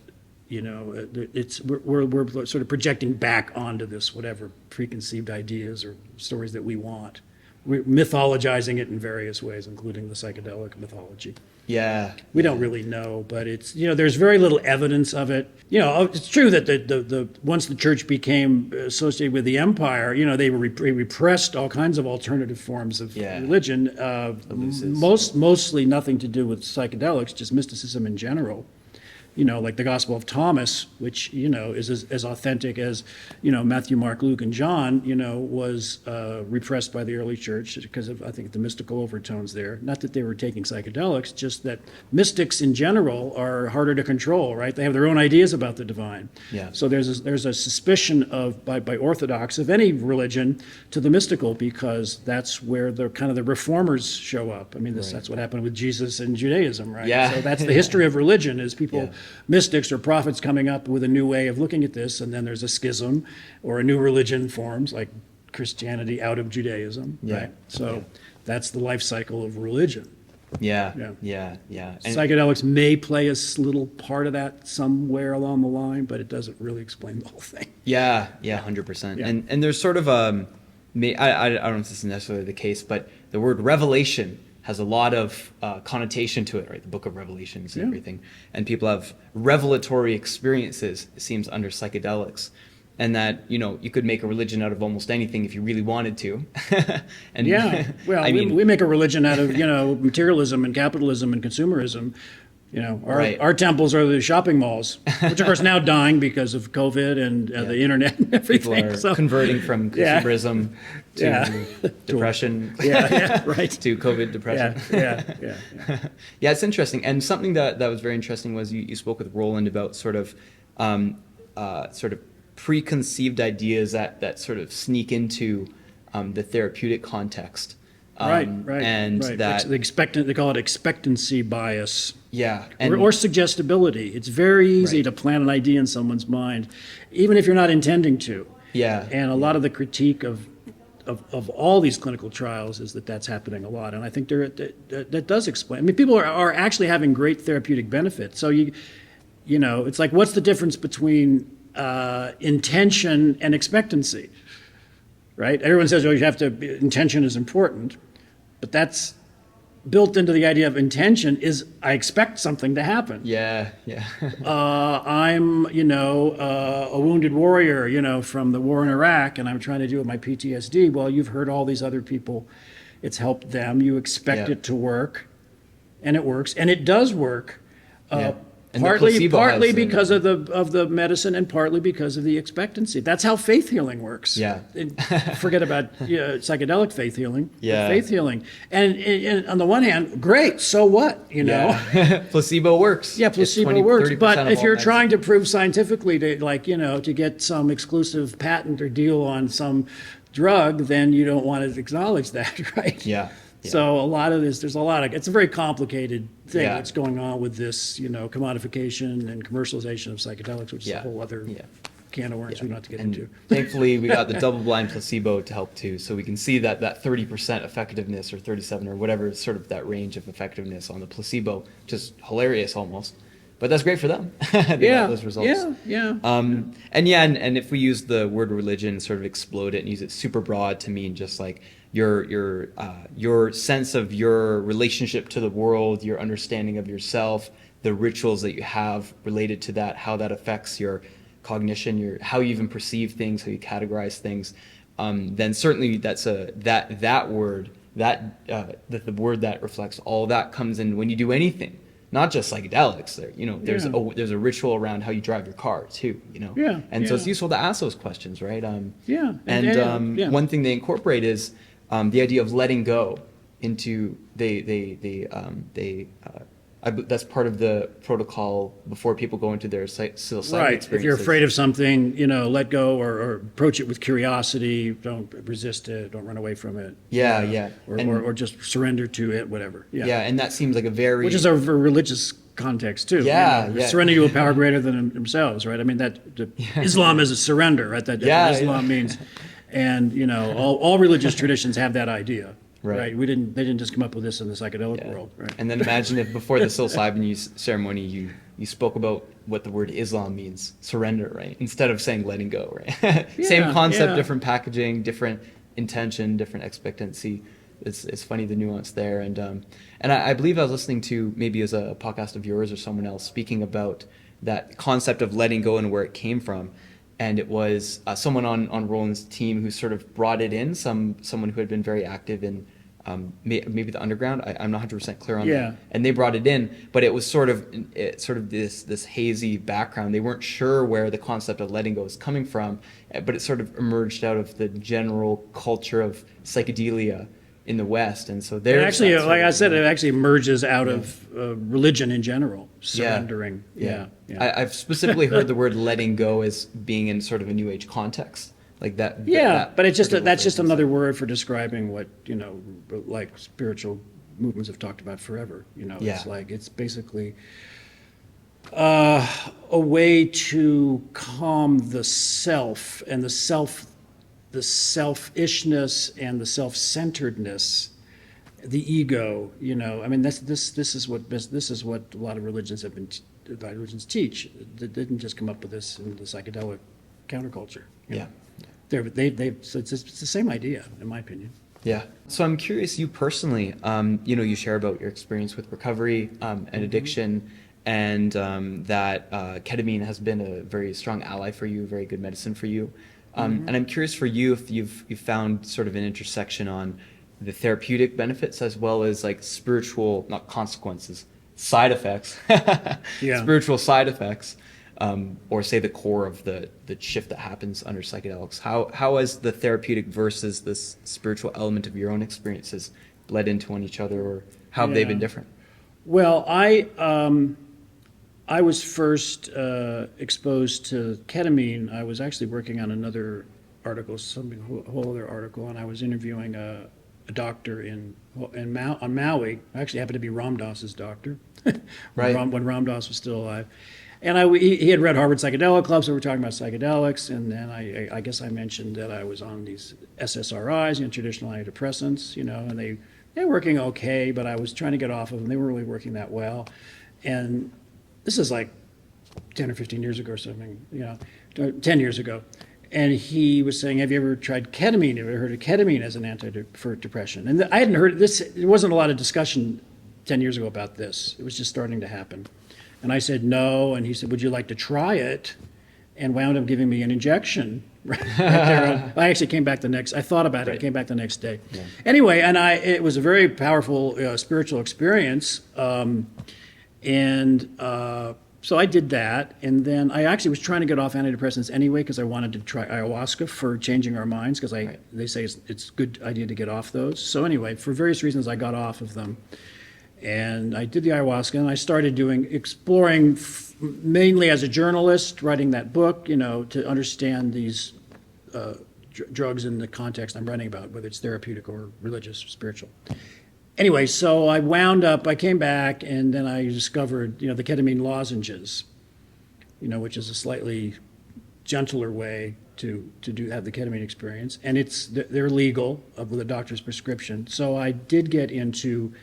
Speaker 1: we're sort of projecting back onto this whatever preconceived ideas or stories that we want. We're mythologizing it in various ways, including the psychedelic mythology.
Speaker 2: Yeah.
Speaker 1: We don't really know, but it's, there's very little evidence of it. It's true that the once the church became associated with the empire, they repressed all kinds of alternative forms of religion, mostly nothing to do with psychedelics, just mysticism in general. like the Gospel of Thomas, which, is as authentic as, Matthew, Mark, Luke, and John, was repressed by the early church because of, I think, the mystical overtones there. Not that they were taking psychedelics, just that mystics in general are harder to control, right? They have their own ideas about the divine.
Speaker 2: Yeah.
Speaker 1: So there's a suspicion of, by Orthodox, of any religion, to the mystical, because that's where the kind of the reformers show up. I mean, that's what happened with Jesus and Judaism, right?
Speaker 2: Yeah.
Speaker 1: So that's the history of religion, is people, mystics or prophets coming up with a new way of looking at this, and then there's a schism or a new religion forms, like Christianity out of Judaism, right? So that's the life cycle of religion.
Speaker 2: Yeah.
Speaker 1: Yeah.
Speaker 2: Yeah. Yeah. And
Speaker 1: Psychedelics may play a little part of that somewhere along the line, but it doesn't really explain the whole thing.
Speaker 2: Yeah. 100%.
Speaker 1: Yeah.
Speaker 2: And there's sort of I don't know if this is necessarily the case, but the word revelation has a lot of connotation to it, right? The Book of Revelations and everything. And people have revelatory experiences, it seems, under psychedelics. And that, you could make a religion out of almost anything if you really wanted to. And
Speaker 1: well, we make a religion out of, materialism and capitalism and consumerism. Our temples are the shopping malls, which of course now dying because of COVID and the internet and everything.
Speaker 2: People are converting from consumerism to depression.
Speaker 1: Right.
Speaker 2: To COVID depression.
Speaker 1: Yeah.
Speaker 2: Yeah, it's interesting. And something that was very interesting was you spoke with Roland about sort of preconceived ideas that sort of sneak into the therapeutic context.
Speaker 1: Right.
Speaker 2: And that
Speaker 1: they call it expectancy bias.
Speaker 2: Yeah.
Speaker 1: Or suggestibility. It's very easy to plant an idea in someone's mind, even if you're not intending to.
Speaker 2: Yeah.
Speaker 1: And a lot of the critique of all these clinical trials is that that's happening a lot. And I think that does explain. I mean, people are actually having great therapeutic benefit. So it's like, what's the difference between intention and expectancy? Right? Everyone says, intention is important, but that's built into the idea of intention is I expect something to happen.
Speaker 2: Yeah.
Speaker 1: I'm, a wounded warrior, from the war in Iraq, and I'm trying to deal with my PTSD. Well, you've heard all these other people. It's helped them. You expect it to work, and it works, and it does work.
Speaker 2: And
Speaker 1: partly because of the medicine, and partly because of the expectancy. That's how faith healing works.
Speaker 2: Yeah.
Speaker 1: Forget about psychedelic faith healing.
Speaker 2: Yeah.
Speaker 1: Faith healing, and on the one hand, great. So what?
Speaker 2: Yeah. Placebo works.
Speaker 1: Yeah, placebo works. But if you're trying to prove scientifically to get some exclusive patent or deal on some drug, then you don't want to acknowledge that, right?
Speaker 2: Yeah.
Speaker 1: So a lot of this, it's a very complicated thing that's going on with this, commodification and commercialization of psychedelics, which is a whole other can of worms we don't have to get into.
Speaker 2: Thankfully, we got the double-blind placebo to help too, so we can see that 30% effectiveness or 37 or whatever is sort of that range of effectiveness on the placebo, just hilarious almost. But that's great for them. They got those results. And if we use the word religion, sort of explode it and use it super broad to mean just like your sense of your relationship to the world, your understanding of yourself, the rituals that you have related to that, how that affects your cognition, how you even perceive things, how you categorize things, then certainly that's the word that reflects all that comes in when you do anything. Not just psychedelics. There's a ritual around how you drive your car too. So it's useful to ask those questions, right? One thing they incorporate is the idea of letting go into that's part of the protocol before people go into their psilocybin experiences.
Speaker 1: If you're afraid of something, let go or approach it with curiosity. Don't resist it. Don't run away from it. Or just surrender to it. Whatever.
Speaker 2: And that seems like which
Speaker 1: is a religious context too. Surrender to a power greater than themselves, right? I mean Islam is a surrender, right? That's what Islam means, and all religious traditions have that idea. Right. They didn't just come up with this in the psychedelic world. Right.
Speaker 2: And then imagine if before the psilocybin ceremony you spoke about what the word Islam means, surrender, right? Instead of saying letting go, right? Same concept, different packaging, different intention, different expectancy. It's funny the nuance there. And I believe I was listening to maybe as a podcast of yours or someone else speaking about that concept of letting go and where it came from. And it was someone on Roland's team who sort of brought it in, someone who had been very active in maybe the underground. I'm not 100% clear on
Speaker 1: Yeah.
Speaker 2: that. And they brought it in, but it was sort of this hazy background. They weren't sure where the concept of letting go is coming from, but it sort of emerged out of the general culture of psychedelia in the West. And so
Speaker 1: It
Speaker 2: there's
Speaker 1: actually,
Speaker 2: that sort
Speaker 1: like
Speaker 2: of,
Speaker 1: I said,
Speaker 2: you know,
Speaker 1: it actually emerges out of religion in general, surrendering.
Speaker 2: Yeah.
Speaker 1: Yeah.
Speaker 2: I've specifically heard the word letting go as being in sort of a New Age context, like that.
Speaker 1: Yeah,
Speaker 2: that
Speaker 1: but it's just
Speaker 2: particular
Speaker 1: that's just
Speaker 2: phrase.
Speaker 1: another word for describing what, like spiritual movements have talked about forever.
Speaker 2: Yeah.
Speaker 1: It's like it's basically a way to calm the self and the selfishness and the self-centeredness, the ego. I mean, this is what a lot of religions teach. They didn't just come up with this in the psychedelic counterculture.
Speaker 2: Yeah.
Speaker 1: So it's the same idea, in my opinion.
Speaker 2: Yeah. So I'm curious, you personally, you share about your experience with recovery and addiction, and that ketamine has been a very strong ally for you, very good medicine for you. And I'm curious for you if you've found sort of an intersection on the therapeutic benefits as well as like spiritual, not consequences, side effects,
Speaker 1: Yeah.
Speaker 2: spiritual side effects, or say the core of the shift that happens under psychedelics. How has the therapeutic versus this spiritual element of your own experiences bled into one each other, or how have they
Speaker 1: Yeah.
Speaker 2: been different?
Speaker 1: Well, I was first exposed to ketamine. I was actually working on another article, a whole other article, and I was interviewing a doctor on Maui. I actually happened to be Ram Dass's doctor
Speaker 2: Right.
Speaker 1: when Ram Dass was still alive. And he had read Harvard Psychedelic Club, so we were talking about psychedelics. And then I guess I mentioned that I was on these SSRIs, traditional antidepressants, and they're working okay, but I was trying to get off of them. They weren't really working that well. And this is like 10 or 15 years ago or something, 10 years ago. And he was saying, have you ever tried ketamine? Have you ever heard of ketamine as an for depression? And I hadn't heard this. There wasn't a lot of discussion 10 years ago about this. It was just starting to happen. And I said, no. And he said, would you like to try it? And wound up giving me an injection right there. I actually came back I thought about it. I came back the next day. Yeah. Anyway, and it was a very powerful spiritual experience. So I did that, and then I actually was trying to get off antidepressants anyway because I wanted to try ayahuasca for changing our minds because they say it's a good idea to get off those. So anyway, for various reasons, I got off of them, and I did the ayahuasca, and I started exploring mainly as a journalist, writing that book, to understand these drugs in the context I'm writing about, whether it's therapeutic or religious or spiritual. Anyway, so I came back, and then I discovered, the ketamine lozenges, which is a slightly gentler way to have the ketamine experience. And they're legal with a doctor's prescription. So I did get into,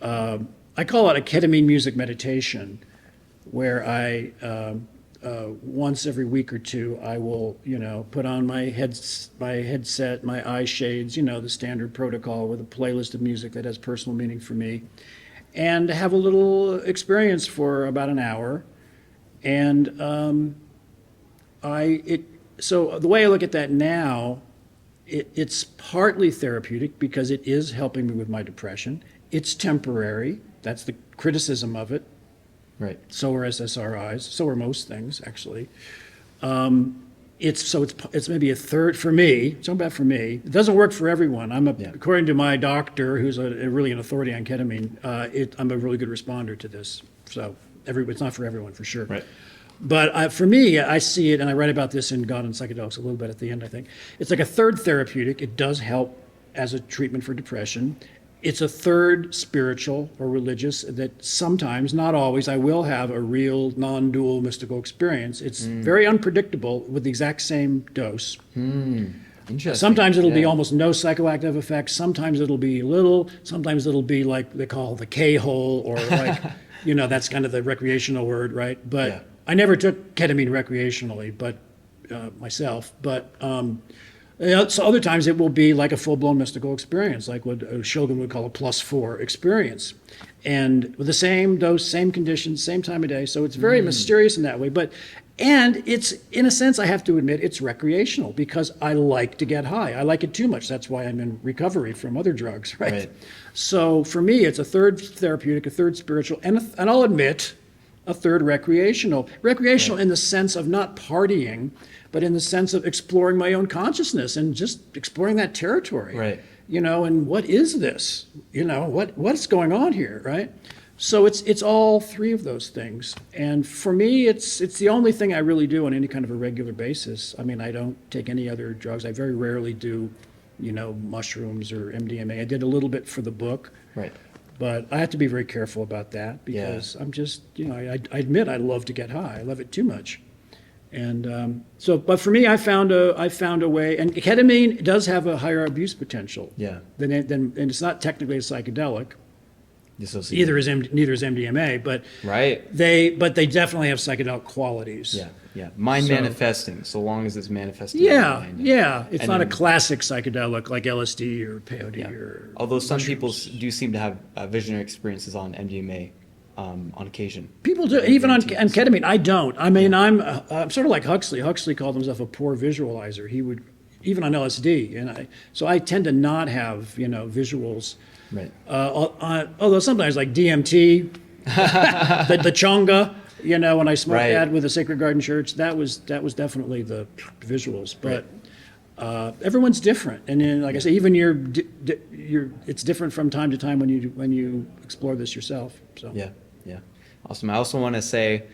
Speaker 1: I call it a ketamine music meditation, where I, once every week or two, I will, put on my headset, my eye shades, the standard protocol with a playlist of music that has personal meaning for me, and have a little experience for about an hour. And so the way I look at that now, it's partly therapeutic because it is helping me with my depression. It's temporary. That's the criticism of it.
Speaker 2: Right.
Speaker 1: So are SSRIs. So are most things, actually. It's maybe a third for me. It's not bad for me. It doesn't work for everyone. According to my doctor, who's really an authority on ketamine, I'm a really good responder to this. So it's not for everyone, for sure.
Speaker 2: Right.
Speaker 1: But for me, I see it, and I write about this in God and Psychedelics a little bit at the end, I think. It's like a third therapeutic. It does help as a treatment for depression. It's a third spiritual or religious that sometimes, not always, I will have a real non-dual mystical experience. It's very unpredictable with the exact same dose.
Speaker 2: Interesting.
Speaker 1: Sometimes it'll be almost no psychoactive effects. Sometimes it'll be little. Sometimes it'll be like they call the K-hole, or like, that's kind of the recreational word, right? But I never took ketamine recreationally, but myself. But So other times it will be like a full-blown mystical experience, like what Shogun would call a +4 experience. And with the same dose, same conditions, same time of day. So it's very mysterious in that way. And it's, in a sense, I have to admit, it's recreational because I like to get high. I like it too much. That's why I'm in recovery from other drugs, right? So for me, it's a third therapeutic, a third spiritual, and I'll admit, a third recreational. Recreational in the sense of not partying, but in the sense of exploring my own consciousness and just exploring that territory.
Speaker 2: Right.
Speaker 1: And what is this? What's going on here, right? So it's all three of those things. And for me, it's the only thing I really do on any kind of a regular basis. I mean, I don't take any other drugs. I very rarely do, mushrooms or MDMA. I did a little bit for the book.
Speaker 2: Right.
Speaker 1: But I have to be very careful about that because I'm just, I admit I love to get high. I love it too much. And but for me, I found a way, and ketamine does have a higher abuse potential.
Speaker 2: Yeah.
Speaker 1: And it's not technically a psychedelic.
Speaker 2: Dissociative.
Speaker 1: Neither is MDMA, but
Speaker 2: Right.
Speaker 1: they definitely have psychedelic qualities.
Speaker 2: Yeah. Yeah. Mind manifesting, so long as it's manifesting.
Speaker 1: Yeah,
Speaker 2: in the mind.
Speaker 1: yeah. It's
Speaker 2: And
Speaker 1: not a
Speaker 2: then-
Speaker 1: classic psychedelic like LSD or peyote or.
Speaker 2: Although some people
Speaker 1: mushrooms.
Speaker 2: do seem to have visionary experiences on MDMA on occasion.
Speaker 1: People do, even on ketamine. I don't. I mean, I'm sort of like Huxley. Huxley called himself a poor visualizer. He would, even on LSD, so I tend to not have visuals.
Speaker 2: Right.
Speaker 1: Although sometimes like DMT, the chonga, when I smoked that with the Sacred Garden Church, that was definitely the visuals. But everyone's different, and then, like I say, even it's different from time to time when you explore this yourself. So
Speaker 2: Yeah. Yeah. Awesome. I also want to say,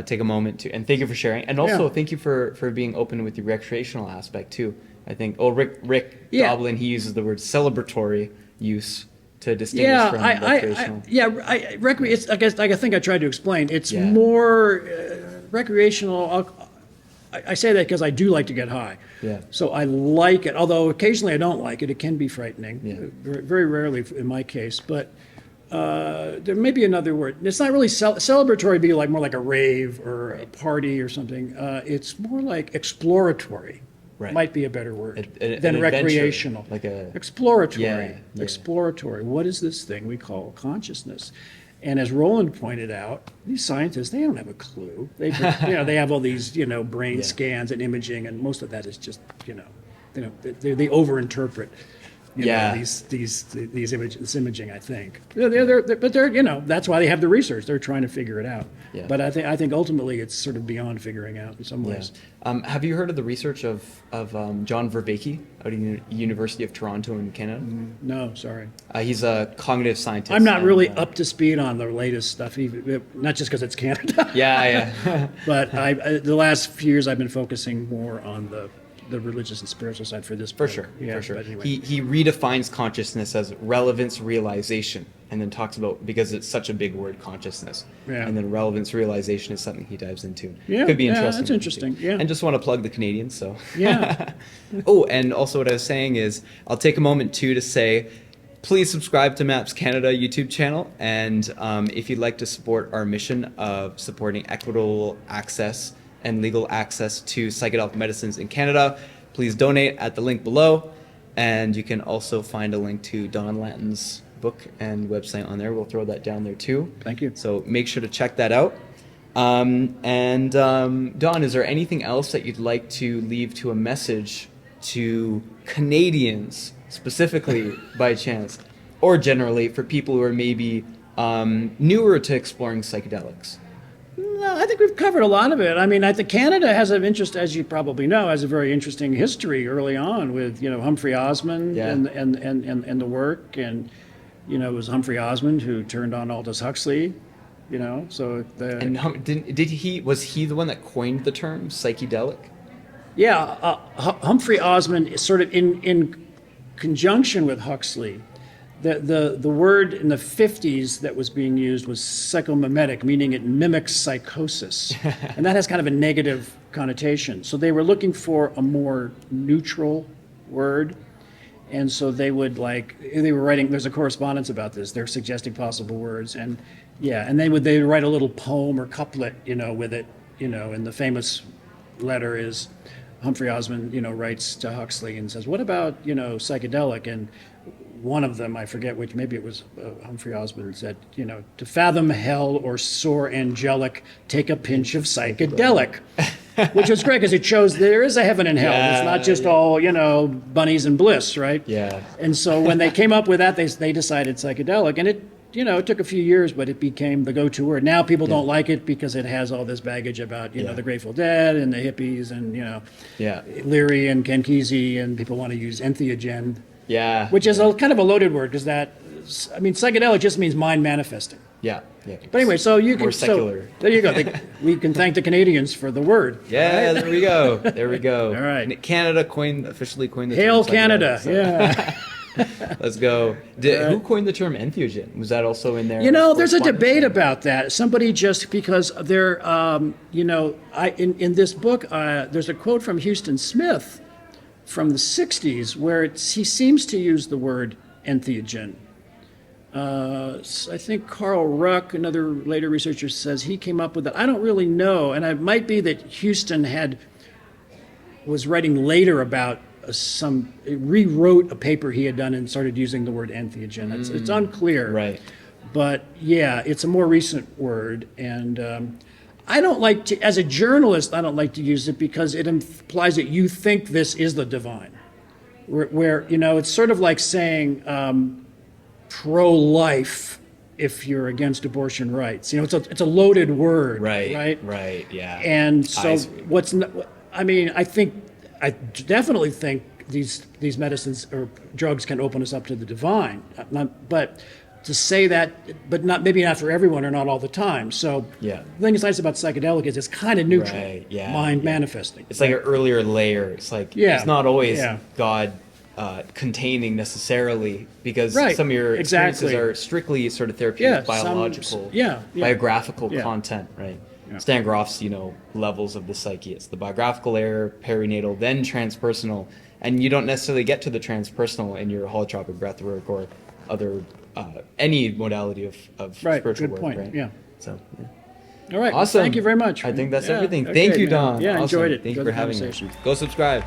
Speaker 2: take a moment and thank you for sharing, and also thank you for being open with the recreational aspect too. I think Rick Doblin, he uses the word celebratory use to distinguish from recreational.
Speaker 1: I guess I think I tried to explain. It's more recreational. I say that because I do like to get high.
Speaker 2: Yeah.
Speaker 1: So I like it, although occasionally I don't like it. It can be frightening.
Speaker 2: Yeah.
Speaker 1: Very rarely in my case, but there may be another word. It's not really celebratory. Be like more like a rave or a party or something. It's more like exploratory.
Speaker 2: Right.
Speaker 1: Might be a better word
Speaker 2: An
Speaker 1: than
Speaker 2: adventure,
Speaker 1: recreational.
Speaker 2: like a
Speaker 1: exploratory.
Speaker 2: Yeah.
Speaker 1: Exploratory. What is this thing we call consciousness? And as Roland pointed out, these scientists, they don't have a clue. They have all these brain scans and imaging, and most of that is just they overinterpret. These images, this imaging, I think. But they're that's why they have the research. They're trying to figure it out.
Speaker 2: Yeah.
Speaker 1: But I think ultimately it's sort of beyond figuring out in some ways.
Speaker 2: Have you heard of the research of John Vervaeke out of the University of Toronto in Canada?
Speaker 1: No, sorry.
Speaker 2: He's a cognitive scientist.
Speaker 1: I'm not really up to speed on the latest stuff, not just because it's Canada.
Speaker 2: Yeah.
Speaker 1: But the last few years I've been focusing more on the religious and spiritual side for this.
Speaker 2: For
Speaker 1: book.
Speaker 2: sure.
Speaker 1: But anyway.
Speaker 2: He redefines consciousness as relevance realization, and then talks about, because it's such a big word, consciousness.
Speaker 1: Yeah.
Speaker 2: And then relevance realization is something he dives into.
Speaker 1: Yeah,
Speaker 2: Could be
Speaker 1: yeah,
Speaker 2: interesting.
Speaker 1: that's interesting, yeah.
Speaker 2: And just want to plug the Canadians, so.
Speaker 1: Yeah.
Speaker 2: Oh, and also what I was saying is, I'll take a moment too to say, please subscribe to MAPS Canada YouTube channel, and if you'd like to support our mission of supporting equitable access and legal access to psychedelic medicines in Canada, please donate at the link below. And you can also find a link to Don Lattin's book and website on there. We'll throw that down there too.
Speaker 1: Thank you.
Speaker 2: So make sure to check that out. Don, is there anything else that you'd like to leave to a message to Canadians, specifically by chance, or generally for people who are maybe newer to exploring psychedelics?
Speaker 1: No, I think we've covered a lot of it. I mean, I think Canada has an interest, as you probably know, has a very interesting history early on with Humphrey Osmond and the work, and it was Humphrey Osmond who turned on Aldous Huxley. So
Speaker 2: was he the one that coined the term psychedelic?
Speaker 1: Yeah, Humphrey Osmond is sort of in conjunction with Huxley. The word in the 50s that was being used was psychomimetic, meaning it mimics psychosis. And that has kind of a negative connotation. So they were looking for a more neutral word. And so they were writing, there's a correspondence about this. They're suggesting possible words. And they would write a little poem or couplet, with it, and the famous letter is, Humphrey Osmond, writes to Huxley and says, "What about psychedelic?" And one of them, I forget which, maybe it was Humphrey Osmond, said, "To fathom hell or soar angelic, take a pinch of psychedelic," which was great because it shows there is a heaven and hell. It's not just all bunnies and bliss, right?
Speaker 2: Yeah.
Speaker 1: And so when they came up with that, they decided psychedelic, and it took a few years, but it became the go-to word. Now people don't like it because it has all this baggage about the Grateful Dead and the hippies and Leary and Ken Kesey, and people want to use entheogen.
Speaker 2: Yeah.
Speaker 1: Which is a kind of a loaded word because psychedelic just means mind manifesting.
Speaker 2: Yeah.
Speaker 1: But anyway, so you can
Speaker 2: more secular.
Speaker 1: So, there you go. We can thank the Canadians for the word.
Speaker 2: Yeah,
Speaker 1: right?
Speaker 2: There we go.
Speaker 1: All right.
Speaker 2: Canada officially coined the
Speaker 1: Hail
Speaker 2: term
Speaker 1: Canada.
Speaker 2: So.
Speaker 1: Yeah.
Speaker 2: Let's go. Who coined the term entheogen? Was that also in there?
Speaker 1: There's a debate about that. Somebody just because they're, in this book, there's a quote from Houston Smith from the 60s where he seems to use the word entheogen. I think Carl Ruck, another later researcher, says he came up with it. I don't really know, and it might be that Houston was writing later about rewrote a paper he had done and started using the word entheogen. It's unclear.
Speaker 2: Right.
Speaker 1: But yeah, it's a more recent word, and I don't like to, as a journalist, I don't like to use it because it implies that you think this is the divine. Where it's sort of like saying pro-life if you're against abortion rights. It's a loaded word.
Speaker 2: Right. Yeah.
Speaker 1: And so I definitely think these medicines or drugs can open us up to the divine. But to say that, but maybe not for everyone or not all the time. So the thing that's nice about psychedelic is it's kind of neutral, mind manifesting.
Speaker 2: It's like an earlier layer. It's like it's not always God containing necessarily, because some of your experiences are strictly sort of therapeutic, biological, biographical content, right? Stan Groff's, levels of the psyche. It's the biographical layer, perinatal, then transpersonal, and you don't necessarily get to the transpersonal in your holotropic breathwork or other any modality of spiritual
Speaker 1: good
Speaker 2: work,
Speaker 1: point.
Speaker 2: right?
Speaker 1: Yeah.
Speaker 2: So,
Speaker 1: all right.
Speaker 2: Awesome.
Speaker 1: Well, thank you very much.
Speaker 2: I think that's everything.
Speaker 1: Okay,
Speaker 2: Thank you,
Speaker 1: man.
Speaker 2: Don.
Speaker 1: Yeah,
Speaker 2: Awesome.
Speaker 1: enjoyed it.
Speaker 2: Thank you
Speaker 1: Enjoyed
Speaker 2: for
Speaker 1: the
Speaker 2: having me.
Speaker 1: conversation.
Speaker 2: Go subscribe.